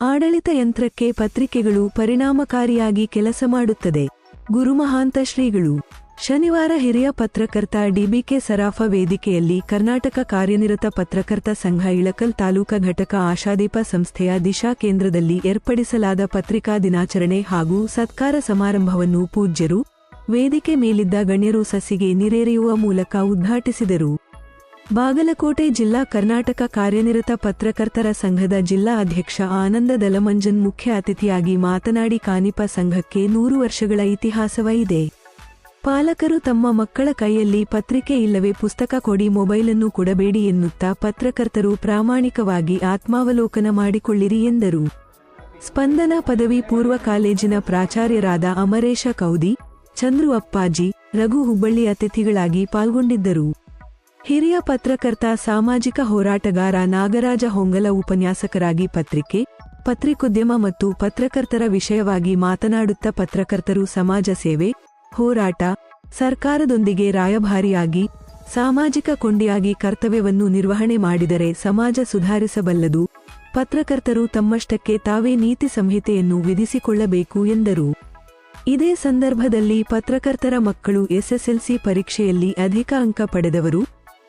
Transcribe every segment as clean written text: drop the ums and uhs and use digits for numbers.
ಆಡಳಿತ ಯಂತ್ರಕ್ಕೆ ಪತ್ರಿಕೆಗಳು ಪರಿಣಾಮಕಾರಿಯಾಗಿ ಕೆಲಸ ಮಾಡುತ್ತದೆ. ಗುರುಮಹಾಂತ ಶ್ರೀಗಳು ಶನಿವಾರ ಹಿರಿಯ ಪತ್ರಕರ್ತ ಡಿಬಿಕೆ ಸರಾಫ ವೇದಿಕೆಯಲ್ಲಿ ಕರ್ನಾಟಕ ಕಾರ್ಯನಿರತ ಪತ್ರಕರ್ತ ಸಂಘ ಇಳಕಲ್ ತಾಲೂಕಾ ಘಟಕ ಆಶಾದೀಪ ಸಂಸ್ಥೆಯ ದಿಶಾ ಕೇಂದ್ರದಲ್ಲಿ ಏರ್ಪಡಿಸಲಾದ ಪತ್ರಿಕಾ ದಿನಾಚರಣೆ ಹಾಗೂ ಸತ್ಕಾರ ಸಮಾರಂಭವನ್ನು ಪೂಜ್ಯರು, ವೇದಿಕೆ ಮೇಲಿದ್ದ ಗಣ್ಯರು ಸಸಿಗೆ ನೀರೆರೆಯುವ ಮೂಲಕ ಉದ್ಘಾಟಿಸಿದರು. ಬಾಗಲಕೋಟೆ ಜಿಲ್ಲಾ ಕರ್ನಾಟಕ ಕಾರ್ಯನಿರತ ಪತ್ರಕರ್ತರ ಸಂಘದ ಜಿಲ್ಲಾ ಅಧ್ಯಕ್ಷ ಆನಂದ ದಲಮಂಜನ್ ಮುಖ್ಯ ಅತಿಥಿಯಾಗಿ ಮಾತನಾಡಿ ಕಾನಿಪ ಸಂಘಕ್ಕೆ 100 ವರ್ಷಗಳ ಇತಿಹಾಸವಿದೆ. ಪಾಲಕರು ತಮ್ಮ ಮಕ್ಕಳ ಕೈಯಲ್ಲಿ ಪತ್ರಿಕೆ ಇಲ್ಲವೇ ಪುಸ್ತಕ ಕೊಡಿ, ಮೊಬೈಲನ್ನು ಕೊಡಬೇಡಿ ಎನ್ನುತ್ತಾ ಪತ್ರಕರ್ತರು ಪ್ರಾಮಾಣಿಕವಾಗಿ ಆತ್ಮಾವಲೋಕನ ಮಾಡಿಕೊಳ್ಳಿರಿ ಎಂದರು. ಸ್ಪಂದನ ಪದವಿ ಪೂರ್ವ ಕಾಲೇಜಿನ ಪ್ರಾಚಾರ್ಯರಾದ ಅಮರೇಶ ಕೌದಿ, ಚಂದ್ರು ಅಪ್ಪಾಜಿ, ರಘು ಹುಬ್ಬಳ್ಳಿ ಅತಿಥಿಗಳಾಗಿ ಪಾಲ್ಗೊಂಡಿದ್ದರು. ಹಿರಿಯ ಪತ್ರಕರ್ತ ಸಾಮಾಜಿಕ ಹೋರಾಟಗಾರ ನಾಗರಾಜ ಹೊಂಗಲ ಉಪನ್ಯಾಸಕರಾಗಿ ಪತ್ರಿಕೆ, ಪತ್ರಿಕೋದ್ಯಮ ಮತ್ತು ಪತ್ರಕರ್ತರ ವಿಷಯವಾಗಿ ಮಾತನಾಡುತ್ತಾ ಪತ್ರಕರ್ತರು ಸಮಾಜ ಸೇವೆ, ಹೋರಾಟ, ಸರ್ಕಾರದೊಂದಿಗೆ ರಾಯಭಾರಿಯಾಗಿ, ಸಾಮಾಜಿಕ ಕೊಂಡಿಯಾಗಿ ಕರ್ತವ್ಯವನ್ನು ನಿರ್ವಹಣೆ ಮಾಡಿದರೆ ಸಮಾಜ ಸುಧಾರಿಸಬಲ್ಲದು. ಪತ್ರಕರ್ತರು ತಮ್ಮಷ್ಟಕ್ಕೆ ತಾವೇ ನೀತಿ ಸಂಹಿತೆಯನ್ನು ವಿಧಿಸಿಕೊಳ್ಳಬೇಕು ಎಂದರು. ಇದೇ ಸಂದರ್ಭದಲ್ಲಿ ಪತ್ರಕರ್ತರ ಮಕ್ಕಳು ಎಸ್ಎಸ್ಎಲ್ಸಿ ಪರೀಕ್ಷೆಯಲ್ಲಿ ಅಧಿಕ ಅಂಕ ಪಡೆದವರು,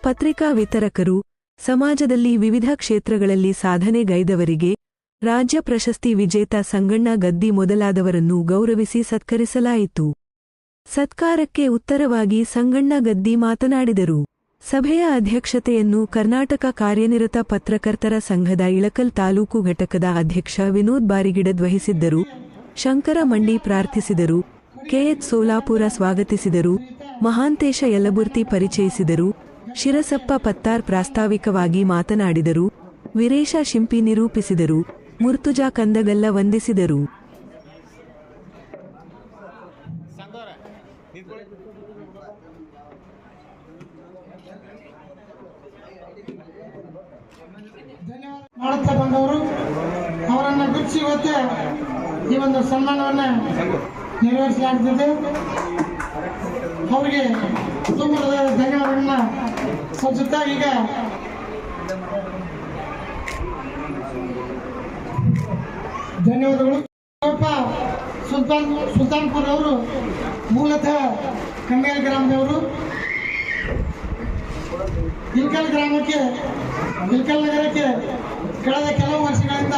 ಪತ್ರಿಕಾ ವಿತರಕರು, ಸಮಾಜದಲ್ಲಿ ವಿವಿಧ ಕ್ಷೇತ್ರಗಳಲ್ಲಿ ಸಾಧನೆಗೈದವರಿಗೆ ರಾಜ್ಯ ಪ್ರಶಸ್ತಿ ವಿಜೇತ ಸಂಗಣ್ಣ ಗದ್ದಿ ಮೊದಲಾದವರನ್ನು ಗೌರವಿಸಿ ಸತ್ಕರಿಸಲಾಯಿತು. ಸತ್ಕಾರಕ್ಕೆ ಉತ್ತರವಾಗಿ ಸಂಗಣ್ಣ ಗದ್ದಿ ಮಾತನಾಡಿದರು. ಸಭೆಯ ಅಧ್ಯಕ್ಷತೆಯನ್ನು ಕರ್ನಾಟಕ ಕಾರ್ಯನಿರತ ಪತ್ರಕರ್ತರ ಸಂಘದ ಇಳಕಲ್ ತಾಲೂಕು ಘಟಕದ ಅಧ್ಯಕ್ಷ ವಿನೋದ್ ಬಾರಿಗಿಡದ್ ವಹಿಸಿದ್ದರು. ಶಂಕರ ಮಂಡಿ ಪ್ರಾರ್ಥಿಸಿದರು. ಕೆಎಚ್ ಸೋಲಾಪುರ ಸ್ವಾಗತಿಸಿದರು. ಮಹಾಂತೇಶ ಯಲಬುರ್ತಿ ಪರಿಚಯಿಸಿದರು. ಶಿರಸಪ್ಪ ಪತ್ತಾರ್ ಪ್ರಾಸ್ತಾವಿಕವಾಗಿ ಮಾತನಾಡಿದರು. ವೀರೇಶ ಶಿಂಪಿ ನಿರೂಪಿಸಿದರು. ಮುರ್ತುಜಾ ಕಂದಗಲ್ಲ ವಂದಿಸಿದರು. ಮಾಡುತ್ತಾ ಬಂದವರು ಅವರನ್ನು ಗುರುತಿಸಿ ಇವತ್ತೇ ಈ ಒಂದು ಸನ್ಮಾನವನ್ನು ನೆರವೇರಿಸಲಾಗುತ್ತದೆ. ಅವರಿಗೆ ತುಂಬ ಧನ್ಯವಾದಗಳನ್ನ ಸಲ್ಲಿಸುತ್ತಾ ಈಗ ಧನ್ಯವಾದಗಳು. ಸುಲ್ತಾನ್ಪುರ್ ಅವರು ಮೂಲತಃ ಕಂಗೇಲ್ ಗ್ರಾಮದವರು. ಇಲ್ಕಲ್ ನಗರಕ್ಕೆ ಕಳೆದ ಕೆಲವು ವರ್ಷಗಳಿಂದ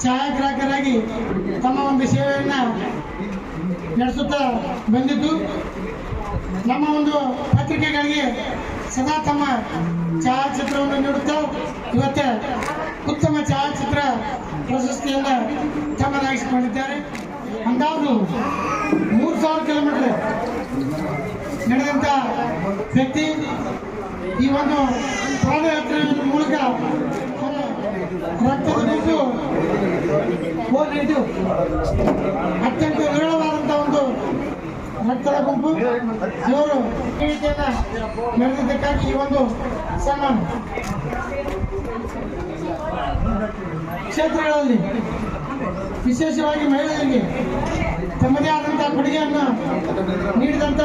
ಛಾಯಾಗ್ರಾಹಕರಾಗಿ ತಮ್ಮ ಒಂದು ಸೇವೆಯನ್ನು ನಡೆಸುತ್ತಾ ಬಂದಿದ್ದು, ನಮ್ಮ ಒಂದು ಪತ್ರಿಕೆಗಳಿಗೆ ಸದಾ ತಮ್ಮ ಛಾಯಾಚಿತ್ರವನ್ನು ನೀಡುತ್ತಾ ಇವತ್ತೇ ಉತ್ತಮ ಛಾಯಾಚಿತ್ರ ಪ್ರಶಸ್ತಿಯನ್ನು ತಮ್ಮದಾಗಿಸಿಕೊಂಡಿದ್ದಾರೆ. ಅಂದಾಜು 3000 ಕಿಲೋಮೀಟರ್ ನಡೆದಂಥ ವ್ಯಕ್ತಿ ಈ ಒಂದು ಪಾದಯಾತ್ರೆ ಮೂಲಕ ರಕ್ತದ ಗುಂಪು ಅತ್ಯಂತ ವಿರಳವಾದಂಥ ಒಂದು ರಕ್ತದ ಗುಂಪು ಇವರು ನಡೆದಿದ್ದಕ್ಕಾಗಿ ಈ ಒಂದು ಸನ್ಮಾನ. ಕ್ಷೇತ್ರಗಳಲ್ಲಿ ವಿಶೇಷವಾಗಿ ಮಹಿಳೆಯರಿಗೆ ತಮ್ಮದೇ ಆದಂಥ ಕೊಡುಗೆಯನ್ನು ನೀಡಿದಂಥ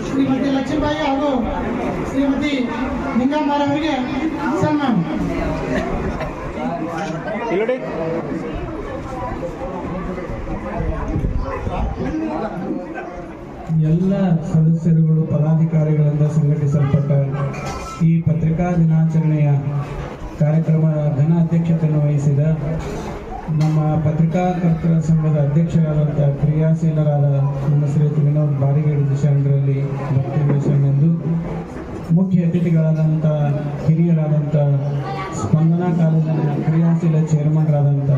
ಶ್ರೀಮತಿ ಲಕ್ಷ್ಮೀಬಾಯಿ ಹಾಗೂ ಶ್ರೀಮತಿ ನಿಂಗಮ್ಮರವರಿಗೆ ಸನ್ಮಾನ. ಎಲ್ಲ ಸದಸ್ಯರುಗಳು ಪದಾಧಿಕಾರಿಗಳಿಂದ ಸಂಘಟಿಸಲ್ಪಟ್ಟ ಈ ಪತ್ರಿಕಾ ದಿನಾಚರಣೆಯ ಕಾರ್ಯಕ್ರಮದ ಘನ ಅಧ್ಯಕ್ಷತೆಯನ್ನು ವಹಿಸಿದ ನಮ್ಮ ಪತ್ರಿಕಾಕರ್ತರ ಸಂಘದ ಅಧ್ಯಕ್ಷರಾದಂಥ ಕ್ರಿಯಾಶೀಲರಾದ ನಮ್ಮ ಶ್ರೀಯುತ ವಿನೋದ್ ಬಾರಿಗಿಡದ್ ಶರಣರಲ್ಲಿ ಭಕ್ತಿವೇಶನೆಂದು, ಮುಖ್ಯ ಅತಿಥಿಗಳಾದಂಥ ಹಿರಿಯರಾದಂಥ ಸ್ಪಂದನಾ ಕಾಲೇಜಿನ ಕ್ರಿಯಾಶೀಲ ಚೇರ್ಮನ್ರಾದಂಥ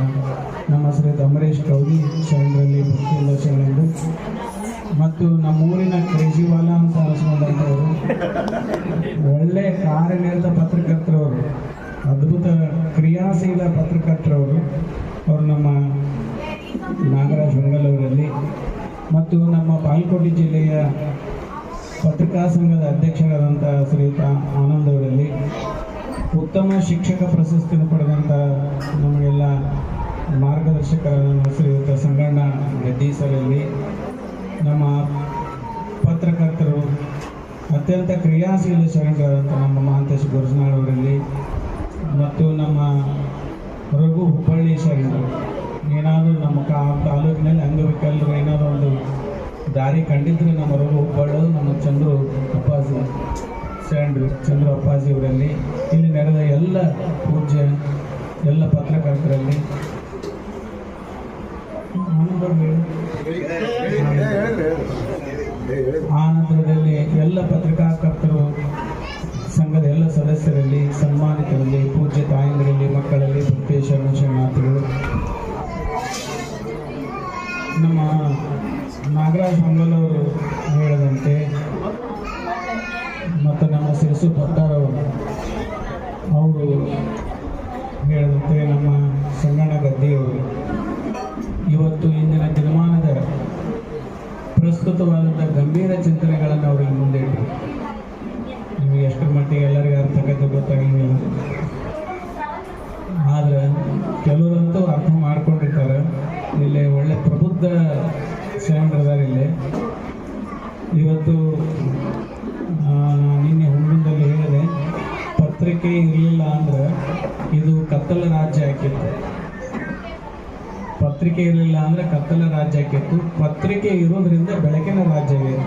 ನಮ್ಮ ಶ್ರೀಯುತ ಅಮರೇಶ್ ಕೌದಿ ಶರಣರಲ್ಲಿ ಭಕ್ತಿಯಿಂದ ಶರಣೆಂದು, ಮತ್ತು ನಮ್ಮೂರಿನ ಕ್ರೇಜಿವಾಲ ಅಂತ ಅನಿಸ್ಕೊಂಡಂಥವರು, ಒಳ್ಳೆ ಕಾರ್ಯನಿರತ ಪತ್ರಕರ್ತರವರು, ಅದ್ಭುತ ಕ್ರಿಯಾಶೀಲ ಪತ್ರಕರ್ತರವರು, ಅವರು ನಮ್ಮ ನಾಗರಾಜ್ ಹೊಂಗಲ್ ಅವರಲ್ಲಿ, ಮತ್ತು ನಮ್ಮ ಬಾಗಲಕೋಟೆ ಜಿಲ್ಲೆಯ ಪತ್ರಿಕಾ ಸಂಘದ ಅಧ್ಯಕ್ಷರಾದಂಥ ಶ್ರೀಯುತ ಆನಂದ್ ಅವರಲ್ಲಿ, ಉತ್ತಮ ಶಿಕ್ಷಕ ಪ್ರಶಸ್ತಿಯನ್ನು ಪಡೆದಂಥ ನಮಗೆಲ್ಲ ಮಾರ್ಗದರ್ಶಕರಾದ ಶ್ರೀಯುತ ಸಂಗಣ್ಣ ಗದ್ದಿ ಸರಲ್ಲಿ, ನಮ್ಮ ಪತ್ರಕರ್ತರು ಅತ್ಯಂತ ಕ್ರಿಯಾಶೀಲ ಶರಣರಾದಂಥ ನಮ್ಮ ಮಹಾಂತೇಶ್ ಗೊರಜನಾಳ್ ಅವರಲ್ಲಿ, ಮತ್ತು ನಮ್ಮ ರಘು ಹುಬ್ಬಳ್ಳಿ ಶರಣರು. ಏನಾದರೂ ನಮ್ಮ ತಾಲೂಕಿನಲ್ಲಿ ಅಂಗವಿಕಲರು ಏನಾದರೂ ಒಂದು ದಾರಿ ಕಂಡಿದ್ರೆ ನಮ್ಮ ರಘು ಹುಬ್ಬಳ್ಳಿ, ನಮ್ಮ ಚಂದ್ರು ಅಪ್ಪಾಜಿ ಶರಣರು, ಚಂದ್ರು ಅಪ್ಪಾಜಿ ಅವರಲ್ಲಿ, ಇಲ್ಲಿ ನಡೆದ ಎಲ್ಲ ಪೂಜ್ಯ ಎಲ್ಲ ಪತ್ರಕರ್ತರಲ್ಲಿ ಆ ನಂತರದಲ್ಲಿ ಎಲ್ಲ ಪತ್ರಿಕಾಕರ್ತರು ಸಂಘದ ಎಲ್ಲ ಸದಸ್ಯರಲ್ಲಿ, ಸನ್ಮಾನಿತರಲ್ಲಿ, ಪೂಜ್ಯ ತಾಯಂದಿರಲ್ಲಿ, ಮಕ್ಕಳಲ್ಲಿ ಪ್ರತ್ಯೇಕ ಶರಣಾರ್ಥಿಗಳು. ನಮ್ಮ ನಾಗರಾಜ್ ಮಂಗಲ್ ಅವರು ಹೇಳಿದಂತೆ ಮತ್ತು ನಮ್ಮ ಸಿರಸು ಪತ್ತಾರವರು ಅವರು ಹೇಳಿದಂತೆ ನಮ್ಮ ಸಂಗಣ್ಣ ಗದ್ದಿಯವರು ಇವತ್ತು ಇಂದಿನ ದಿನಮಾನದ ಪ್ರಸ್ತುತವಾದಂಥ ಗಂಭೀರ ಚಿಂತನೆಗಳನ್ನು ಅವರಿಗೆ ಮುಂದೆ ಇಟ್ಟು ನಿಮಗೆ ಎಷ್ಟರ ಮಟ್ಟಿಗೆ ಎಲ್ಲರಿಗೂ ಅರ್ಥಕತೆ ಗೊತ್ತಾಗಂಗಿಲ್ಲ. ಆದರೆ ಕೆಲವರಂತೂ ಅರ್ಥ ಮಾಡ್ಕೊಂಡಿರ್ತಾರೆ. ಇಲ್ಲಿ ಒಳ್ಳೆ ಪ್ರಬುದ್ಧ ಶರಣರಿದ್ದಾರೆ. ಇಲ್ಲಿ ಇವತ್ತು ನಿನ್ನೆ ಹುಡುಗದಲ್ಲಿ ಹೇಳಿದೆ, ಪತ್ರಿಕೆ ಇರಲಿಲ್ಲ ಅಂದ್ರೆ ಇದು ಕತ್ತಲ ರಾಜ್ಯ ಆಕಿತ್ತು. ಪತ್ರಿಕೆ ಇರಲಿಲ್ಲ ಅಂದ್ರೆ ಕತ್ತಲ ರಾಜ್ಯ ಆಕಿತ್ತು. ಪತ್ರಿಕೆ ಇರೋದ್ರಿಂದ ಬೆಳಕಿನ ರಾಜ್ಯ ಆಗಿದೆ.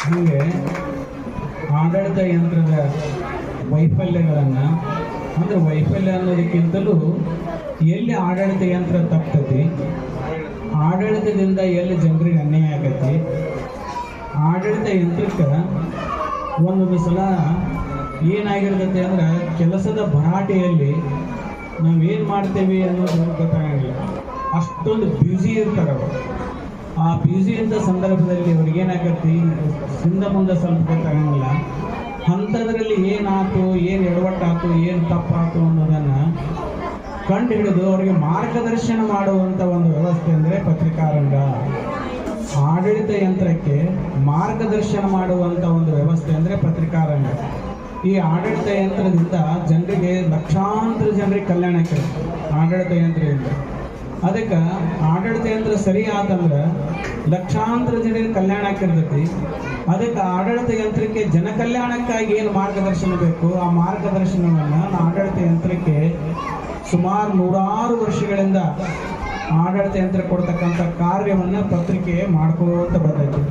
ಹೀಗೆ ಆಡಳಿತ ಯಂತ್ರದ ವೈಫಲ್ಯಗಳನ್ನು, ಅಂದ್ರೆ ವೈಫಲ್ಯ ಅನ್ನೋದಕ್ಕಿಂತಲೂ ಎಲ್ಲಿ ಆಡಳಿತ ಯಂತ್ರ ತಪ್ತತಿ, ಆಡಳಿತದಿಂದ ಎಲ್ಲಿ ಜನರಿಗೆ ಅನ್ಯಾಯ ಆಗತಿ, ಆಡಳಿತ ಯಂತ್ರಕ್ಕೆ ಒಂದೊಂದು ಸಲ ಏನಾಗಿರ್ತೈತೆ ಅಂದ್ರೆ ಕೆಲಸದ ಭರಾಟೆಯಲ್ಲಿ ನಾವೇನು ಮಾಡ್ತೇವೆ ಅನ್ನೋದು ಗೊತ್ತಾಗಂಗಿಲ್ಲ. ಅಷ್ಟೊಂದು ಬ್ಯುಸಿ ಇರ್ತಾರೆ ಅವರು. ಆ ಬ್ಯುಸಿ ಇದ್ದ ಸಂದರ್ಭದಲ್ಲಿ ಅವ್ರಿಗೇನಾಗತ್ತೆ, ಹಿಂದೆ ಮುಂದೆ ಸ್ವಲ್ಪ ಗೊತ್ತಾಗಂಗಿಲ್ಲ. ಅಂಥದ್ರಲ್ಲಿ ಏನಾಯ್ತು, ಏನು ಎಡವಟ್ಟಾಯ್ತು, ಏನು ತಪ್ಪಾಯ್ತು ಅನ್ನೋದನ್ನು ಕಂಡು ಹಿಡಿದು ಅವರಿಗೆ ಮಾರ್ಗದರ್ಶನ ಮಾಡುವಂಥ ಒಂದು ವ್ಯವಸ್ಥೆ ಅಂದರೆ ಪತ್ರಿಕಾರಂಗ. ಆಡಳಿತ ಯಂತ್ರಕ್ಕೆ ಮಾರ್ಗದರ್ಶನ ಮಾಡುವಂಥ ಒಂದು ವ್ಯವಸ್ಥೆ ಅಂದರೆ ಪತ್ರಿಕಾರಂಗ. ಈ ಆಡಳಿತ ಯಂತ್ರದಿಂದ ಜನರಿಗೆ ಲಕ್ಷಾಂತರ ಜನರಿಗೆ ಕಲ್ಯಾಣ ಆಗ್ತದೆ ಆಡಳಿತ ಯಂತ್ರದಿಂದ. ಅದಕ್ಕೆ ಆಡಳಿತ ಯಂತ್ರ ಸರಿ ಆತಂದ್ರೆ ಲಕ್ಷಾಂತರ ಜನರಿಗೆ ಕಲ್ಯಾಣ ಆಗ್ತಿರ್ತೈತಿ. ಅದಕ್ಕೆ ಆಡಳಿತ ಯಂತ್ರಕ್ಕೆ ಜನ ಕಲ್ಯಾಣಕ್ಕಾಗಿ ಏನು ಮಾರ್ಗದರ್ಶನ ಬೇಕು, ಆ ಮಾರ್ಗದರ್ಶನವನ್ನು ಆಡಳಿತ ಯಂತ್ರಕ್ಕೆ ಸುಮಾರು 100 ವರ್ಷಗಳಿಂದ ಆಡಳಿತ ಯಂತ್ರ ಕೊಡ್ತಕ್ಕಂಥ ಕಾರ್ಯವನ್ನು ಪತ್ರಿಕೆ ಮಾಡ್ಕೋತ ಬಂದೈತಿ.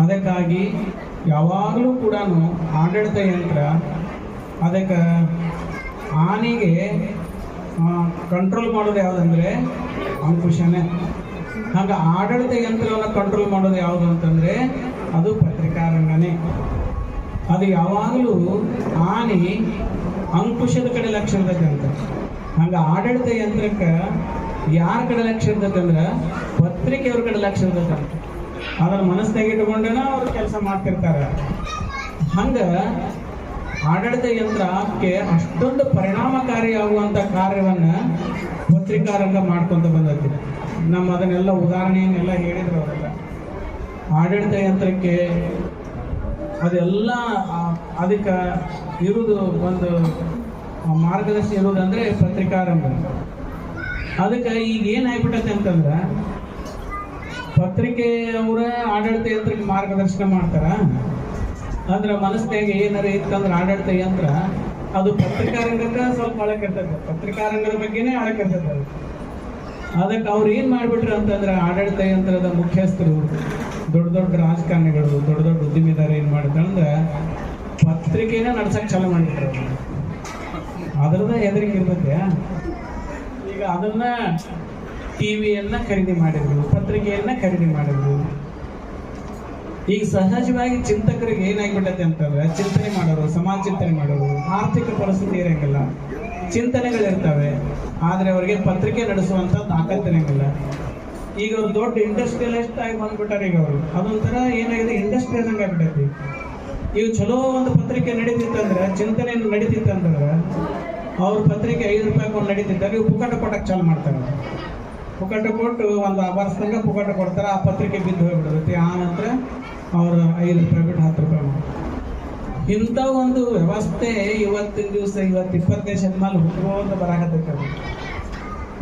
ಅದಕ್ಕಾಗಿ ಯಾವಾಗಲೂ ಕೂಡ ಆಡಳಿತ ಯಂತ್ರ ಅದಕ್ಕೆ ಹಾನಿಗೆ ಕಂಟ್ರೋಲ್ ಮಾಡೋದು ಯಾವುದಂದರೆ ಅಂಕುಶನೇ. ಹಾಗೆ ಆಡಳಿತ ಯಂತ್ರವನ್ನು ಕಂಟ್ರೋಲ್ ಮಾಡೋದು ಯಾವುದು ಅಂತಂದರೆ ಅದು ಪತ್ರಿಕಾರಂಗನೇ. ಅದು ಯಾವಾಗಲೂ ಹಾನಿ ಅಂಕುಶದ ಕಡೆ ಲಕ್ಷ್ಯ ಇರ್ತೈತೆ ಅಂತ. ಹಂಗೆ ಆಡಳಿತ ಯಂತ್ರಕ್ಕೆ ಯಾರ ಕಡೆ ಲಕ್ಷ್ಯ ಇರ್ತೈತೆ ಅಂದ್ರೆ ಪತ್ರಿಕೆಯವ್ರ ಕಡೆ ಲಕ್ಷ್ಯ ಇರ್ತೈತೆ ಅಂತ. ಅದನ್ನು ಮನಸ್ಸಿನಾಗ ಇಟ್ಕೊಂಡೇನ ಅವ್ರು ಕೆಲಸ ಮಾಡ್ತಿರ್ತಾರೆ. ಹಂಗೆ ಆಡಳಿತ ಯಂತ್ರಕ್ಕೆ ಅಷ್ಟೊಂದು ಪರಿಣಾಮಕಾರಿಯಾಗುವಂಥ ಕಾರ್ಯವನ್ನು ಪತ್ರಿಕಾರಂಗ ಮಾಡ್ಕೊತ ಬಂದೈತಿ. ನಮ್ಮ ಅದನ್ನೆಲ್ಲ ಉದಾಹರಣೆಯನ್ನೆಲ್ಲ ಹೇಳಿದ್ರು ಅವರೆಲ್ಲ. ಆಡಳಿತ ಯಂತ್ರಕ್ಕೆ ಅದೆಲ್ಲ ಅದಕ್ಕೆ ಇರುವುದು ಒಂದು ಮಾರ್ಗದರ್ಶಿ ಇರುವುದಂದರೆ ಪತ್ರಿಕಾರಂಗ. ಅದಕ್ಕೆ ಈಗ ಏನಾಗ್ಬಿಟ್ಟೈತೆ ಅಂತಂದ್ರೆ ಪತ್ರಿಕೆಯವರ ಆಡಳಿತ ಯಂತ್ರಕ್ಕೆ ಮಾರ್ಗದರ್ಶನ ಮಾಡ್ತಾರ ಅಂದ್ರೆ ಮನಸ್ಸಿನಾಗ ಏನಾರ ಇತ್ತಂದ್ರೆ ಆಡಳಿತ ಯಂತ್ರ ಅದು ಪತ್ರಿಕಾರಂಗಕ್ಕೆ ಸ್ವಲ್ಪ ಅಳಕಿರ್ತದೆ, ಪತ್ರಿಕಾರಂಗದ ಬಗ್ಗೆನೇ ಅಳಕಿರ್ತದೆ. ಅದಕ್ಕೆ ಅವ್ರು ಏನು ಮಾಡಿಬಿಟ್ರು ಅಂತಂದ್ರೆ ಆಡಳಿತ ಯಂತ್ರದ ಮುಖ್ಯಸ್ಥರು, ದೊಡ್ಡ ದೊಡ್ಡ ರಾಜಕಾರಣಿಗಳು, ದೊಡ್ಡ ದೊಡ್ಡ ಉದ್ಯಮಿದಾರ ಏನು ಮಾಡಿದ್ರೆ ಪತ್ರಿಕೆನ ನಡ್ಸಕ್ಕೆ ಚಾಲು ಮಾಡಿಬಿಟ್ರು. ಅದರದ್ದೇ ಹೆದರಿಕೆ ಇರ್ತದೆ. ಈಗ ಅದನ್ನ ಟಿವಿಯನ್ನ ಖರೀದಿ ಮಾಡಿದ್ರು, ಪತ್ರಿಕೆಯನ್ನ ಖರೀದಿ ಮಾಡಿದ್ರು. ಈಗ ಸಹಜವಾಗಿ ಚಿಂತಕರಿಗೆ ಏನಾಗ್ಬಿಟ್ಟೈತೆ ಅಂತಂದ್ರೆ ಚಿಂತನೆ ಮಾಡೋರು, ಸಮಾಜ ಚಿಂತನೆ ಮಾಡೋರು, ಆರ್ಥಿಕ ಪರಿಸ್ಥಿತಿ ಇರಂಗಿಲ್ಲ, ಚಿಂತನೆಗಳಿರ್ತವೆ. ಆದರೆ ಅವರಿಗೆ ಪತ್ರಿಕೆ ನಡೆಸುವಂಥ ತಾಕತ್ತಿರಂಗಿಲ್ಲ. ಈಗ ಅವ್ರು ದೊಡ್ಡ ಇಂಡಸ್ಟ್ರಿಯಲಿಸ್ಟ್ ಆಗಿ ಬಂದ್ಬಿಟ್ಟಾರೆ. ಈಗ ಅವರು ಅದೊಂಥರ ಏನಾಗಿದೆ, ಇಂಡಸ್ಟ್ರಿ ಅನ್ನಂಗೆ ಆಗ್ಬಿಟ್ಟೈತಿ. ಈಗ ಚಲೋ ಒಂದು ಪತ್ರಿಕೆ ನಡೀತಿತ್ತಂದ್ರೆ, ಚಿಂತನೆ ನಡೀತಿತ್ತಂದ್ರೆ ಅವ್ರ ಪತ್ರಿಕೆ 5 ರೂಪಾಯಿಗೆ ನಡೀತಿದ್ದಾಗ ಇವು ಪುಕ್ಕಟ ಕೊಟ್ಟಕ್ಕೆ ಚಾಲು ಮಾಡ್ತಾರೆ. ಪುಕ್ಕಟ ಕೊಟ್ಟು ಒಂದು ವರ್ಷದಂಗೆ ಪುಕ್ಕಟ ಕೊಡ್ತಾರೆ. ಆ ಪತ್ರಿಕೆ ಬಿದ್ದು ಹೋಗ್ಬಿಡ್ತೈತಿ. ಆ ನಂತರ ಅವರು 5 ರೂಪಾಯಿ ಬಿಟ್ಟು 10 ರೂಪಾಯಿ ಮಾಡ್ತಾರೆ. ಇಂಥ ಒಂದು ವ್ಯವಸ್ಥೆ ಇವತ್ತಿನ ದಿವಸ 20ನೇ ಶತಮಾನ ಹುಟ್ಟುವಂತ ಬರಾಕತ್ತೈತೆ.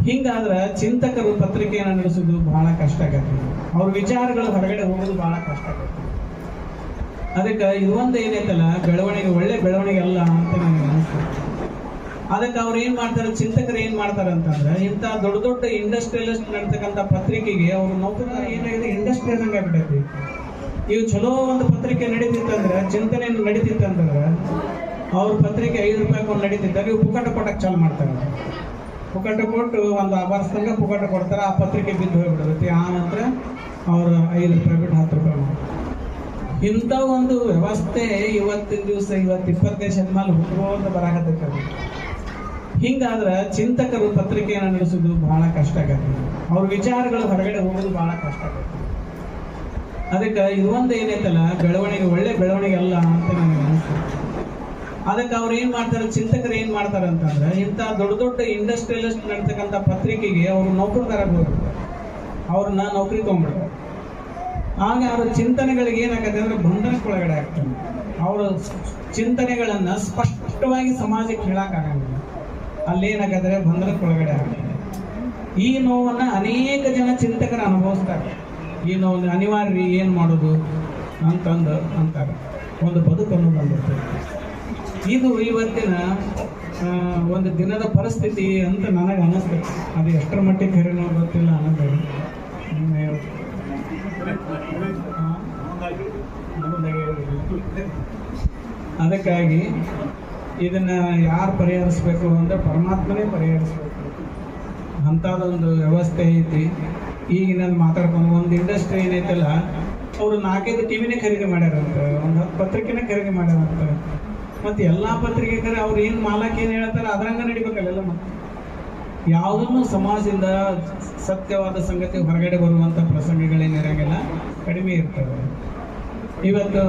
ಹಿಂಗಾದ್ರೆ ಚಿಂತಕರು ಪತ್ರಿಕೆಯನ್ನು ನಡೆಸೋದು ಬಹಳ ಕಷ್ಟ ಆಗತ್ತೆ. ಅವ್ರ ವಿಚಾರಗಳು ಹೊರಗಡೆ ಹೋಗೋದು ಬಹಳ ಕಷ್ಟ ಆಗತ್ತೆ. ಅದಕ್ಕೆ ಇದೊಂದು ಏನೈತಲ್ಲ ಬೆಳವಣಿಗೆ, ಒಳ್ಳೆ ಬೆಳವಣಿಗೆ ಅಲ್ಲ ಅಂತ ನನಗೆ ಅನಿಸ್ತದೆ. ಅದಕ್ಕೆ ಅವ್ರು ಏನ್ ಮಾಡ್ತಾರೆ, ಚಿಂತಕರು ಏನ್ ಮಾಡ್ತಾರೆ ಅಂತಂದ್ರೆ, ಇಂಥ ದೊಡ್ಡ ದೊಡ್ಡ ಇಂಡಸ್ಟ್ರಿಯಲಿಸ್ಟ್ ನಡ್ತಕ್ಕಂಥ ಪತ್ರಿಕೆಗೆ ಅವ್ರು ನೌಕರರ ಏನಾಗಿದೆ, ಇಂಡಸ್ಟ್ರಿ ಅನ್ನಂಗೆ ಆಗ್ಬಿಟ್ಟೈತಿ. ಇವು ಚಲೋ ಒಂದು ಪತ್ರಿಕೆ ನಡೀತಿತ್ತಂದ್ರೆ, ಚಿಂತನೆ ನಡೀತಿತ್ತಂದ್ರೆ, ಅವ್ರ ಪತ್ರಿಕೆ 5 ರೂಪಾಯಿ ಕೊಂಡು ನಡೀತಿದ್ದಾಗ ಇವು ಪುಕ್ಕಟ ಕೊಟ್ಟಕ್ಕೆ ಚಾಲು ಮಾಡ್ತಾರೆ. ಪುಕ್ಕಟ ಕೊಟ್ಟು ಒಂದು ವರ್ಷದಂಗ ಪುಕ್ಕಟ ಕೊಡ್ತಾರೆ, ಆ ಪತ್ರಿಕೆ ಬಿದ್ದು ಹೋಗ್ಬಿಡ್ತೈತಿ. ಆ ನಂತರ ಅವ್ರು 5 ರೂಪಾಯಿ ಬಿಟ್ಟು 10 ರೂಪಾಯಿ ಮಾಡ್ತಾರೆ. ಇಂಥ ಒಂದು ವ್ಯವಸ್ಥೆ ಇವತ್ತಿನ ದಿವಸ 20ನೇ ಶತಮಾನ ಹುಟ್ಟುವಂತ ಬರಾಕತ್ತೈತೆ. ಹಿಂಗಾದ್ರೆ ಚಿಂತಕರು ಪತ್ರಿಕೆಯನ್ನು ನಡೆಸೋದು ಬಹಳ ಕಷ್ಟ ಆಗತ್ತೆ. ಅವ್ರ ವಿಚಾರಗಳು ಹೊರಗಡೆ ಹೋಗೋದು ಬಹಳ ಕಷ್ಟ ಆಗತ್ತೆ. ಅದಕ್ಕೆ ಇದೊಂದು ಏನೈತಲ್ಲ, ಬೆಳವಣಿಗೆ, ಒಳ್ಳೆ ಬೆಳವಣಿಗೆ ಅಲ್ಲ ಅಂತ ನನಗೆ ಅನಿಸ್ತದೆ. ಅದಕ್ಕೆ ಅವ್ರು ಏನ್ ಮಾಡ್ತಾರೆ, ಚಿಂತಕರು ಏನ್ ಮಾಡ್ತಾರೆ ಅಂತಂದ್ರೆ, ಇಂಥ ದೊಡ್ಡ ದೊಡ್ಡ ಇಂಡಸ್ಟ್ರಿಯಲಿಸ್ಟ್ ನಡ್ತಕ್ಕಂಥ ಪತ್ರಿಕೆಗೆ ಅವರು ನೌಕರದಾರಬಹುದು, ಅವ್ರನ್ನ ನೌಕರಿ ತಗೊಂಡ್ಬಿಡ್ತಾರೆ. ಆಗ ಅವ್ರ ಚಿಂತನೆಗಳಿಗೆ ಏನಾಗತ್ತೆ ಅಂದ್ರೆ ಬಂಧನಕ್ಕೊಳಗಡೆ ಆಗ್ತದೆ. ಅವರ ಚಿಂತನೆಗಳನ್ನ ಸ್ಪಷ್ಟವಾಗಿ ಸಮಾಜಕ್ಕೆ ಹೇಳಕ್ಕಾಗಂಗಿಲ್ಲ. ಅಲ್ಲೇನಾಗತ್ತೆ, ಬಂಧನಕ್ಕೊಳಗಡೆ ಆಗ್ತದೆ. ಈ ನೋವನ್ನ ಅನೇಕ ಜನ ಚಿಂತಕರು ಅನುಭವಿಸ್ತಾರೆ. ಈ ನೋವು ಅನಿವಾರ್ಯ, ಏನ್ ಮಾಡೋದು ಅಂತಂದು ಅಂತಾರೆ. ಒಂದು ಬದುಕು ಅನ್ನೋದು ಬಂದಿರ್ತದೆ. ಇದು ಇವತ್ತಿನ ಒಂದು ದಿನದ ಪರಿಸ್ಥಿತಿ ಅಂತ ನನಗೆ ಅನ್ನಿಸ್ತದೆ. ಅದು ಎಷ್ಟರ ಮಟ್ಟಿಗೆ ಖರೇನೋ ಗೊತ್ತಿಲ್ಲ ಅನ್ನೋದು. ಅದಕ್ಕಾಗಿ ಇದನ್ನ ಯಾರು ಪರಿಹರಿಸ್ಬೇಕು ಅಂದ್ರೆ ಪರಮಾತ್ಮನೇ ಪರಿಹರಿಸ್ಬೇಕು. ಅಂಥದ್ದೊಂದು ವ್ಯವಸ್ಥೆ ಐತಿ. ಈಗ ಮಾತಾಡ್ಕೊಂಡು ಒಂದು ಇಂಡಸ್ಟ್ರಿ ಏನೈತಲ್ಲ, ಅವರು 4-5 ಟಿವಿನೇ ಖರೀದಿ ಮಾಡ್ಯಾರಂತ, ಒಂದು 10 ಪತ್ರಿಕೆನೇ ಖರೀದಿ ಮಾಡ್ಯಾರಂತ. ಮತ್ತೆ ಎಲ್ಲಾ ಪತ್ರಿಕೆಗಳು ಅವ್ರು ಏನ್ ಮಾಲಕ್ ಏನ್ ಹೇಳ್ತಾರೆ ಅದ್ರಂಗ ನಡಿಬೇಕಲ್ಲ. ಮತ್ತೆ ಯಾವುದನ್ನು ಸಮಾಜದಿಂದ ಸತ್ಯವಾದ ಸಂಗತಿ ಹೊರಗಡೆ ಬರುವಂತ ಪ್ರಸಂಗಗಳೇನಿರಂಗಿಲ್ಲ, ಕಡಿಮೆ ಇರ್ತವೆ. ಇವತ್ತು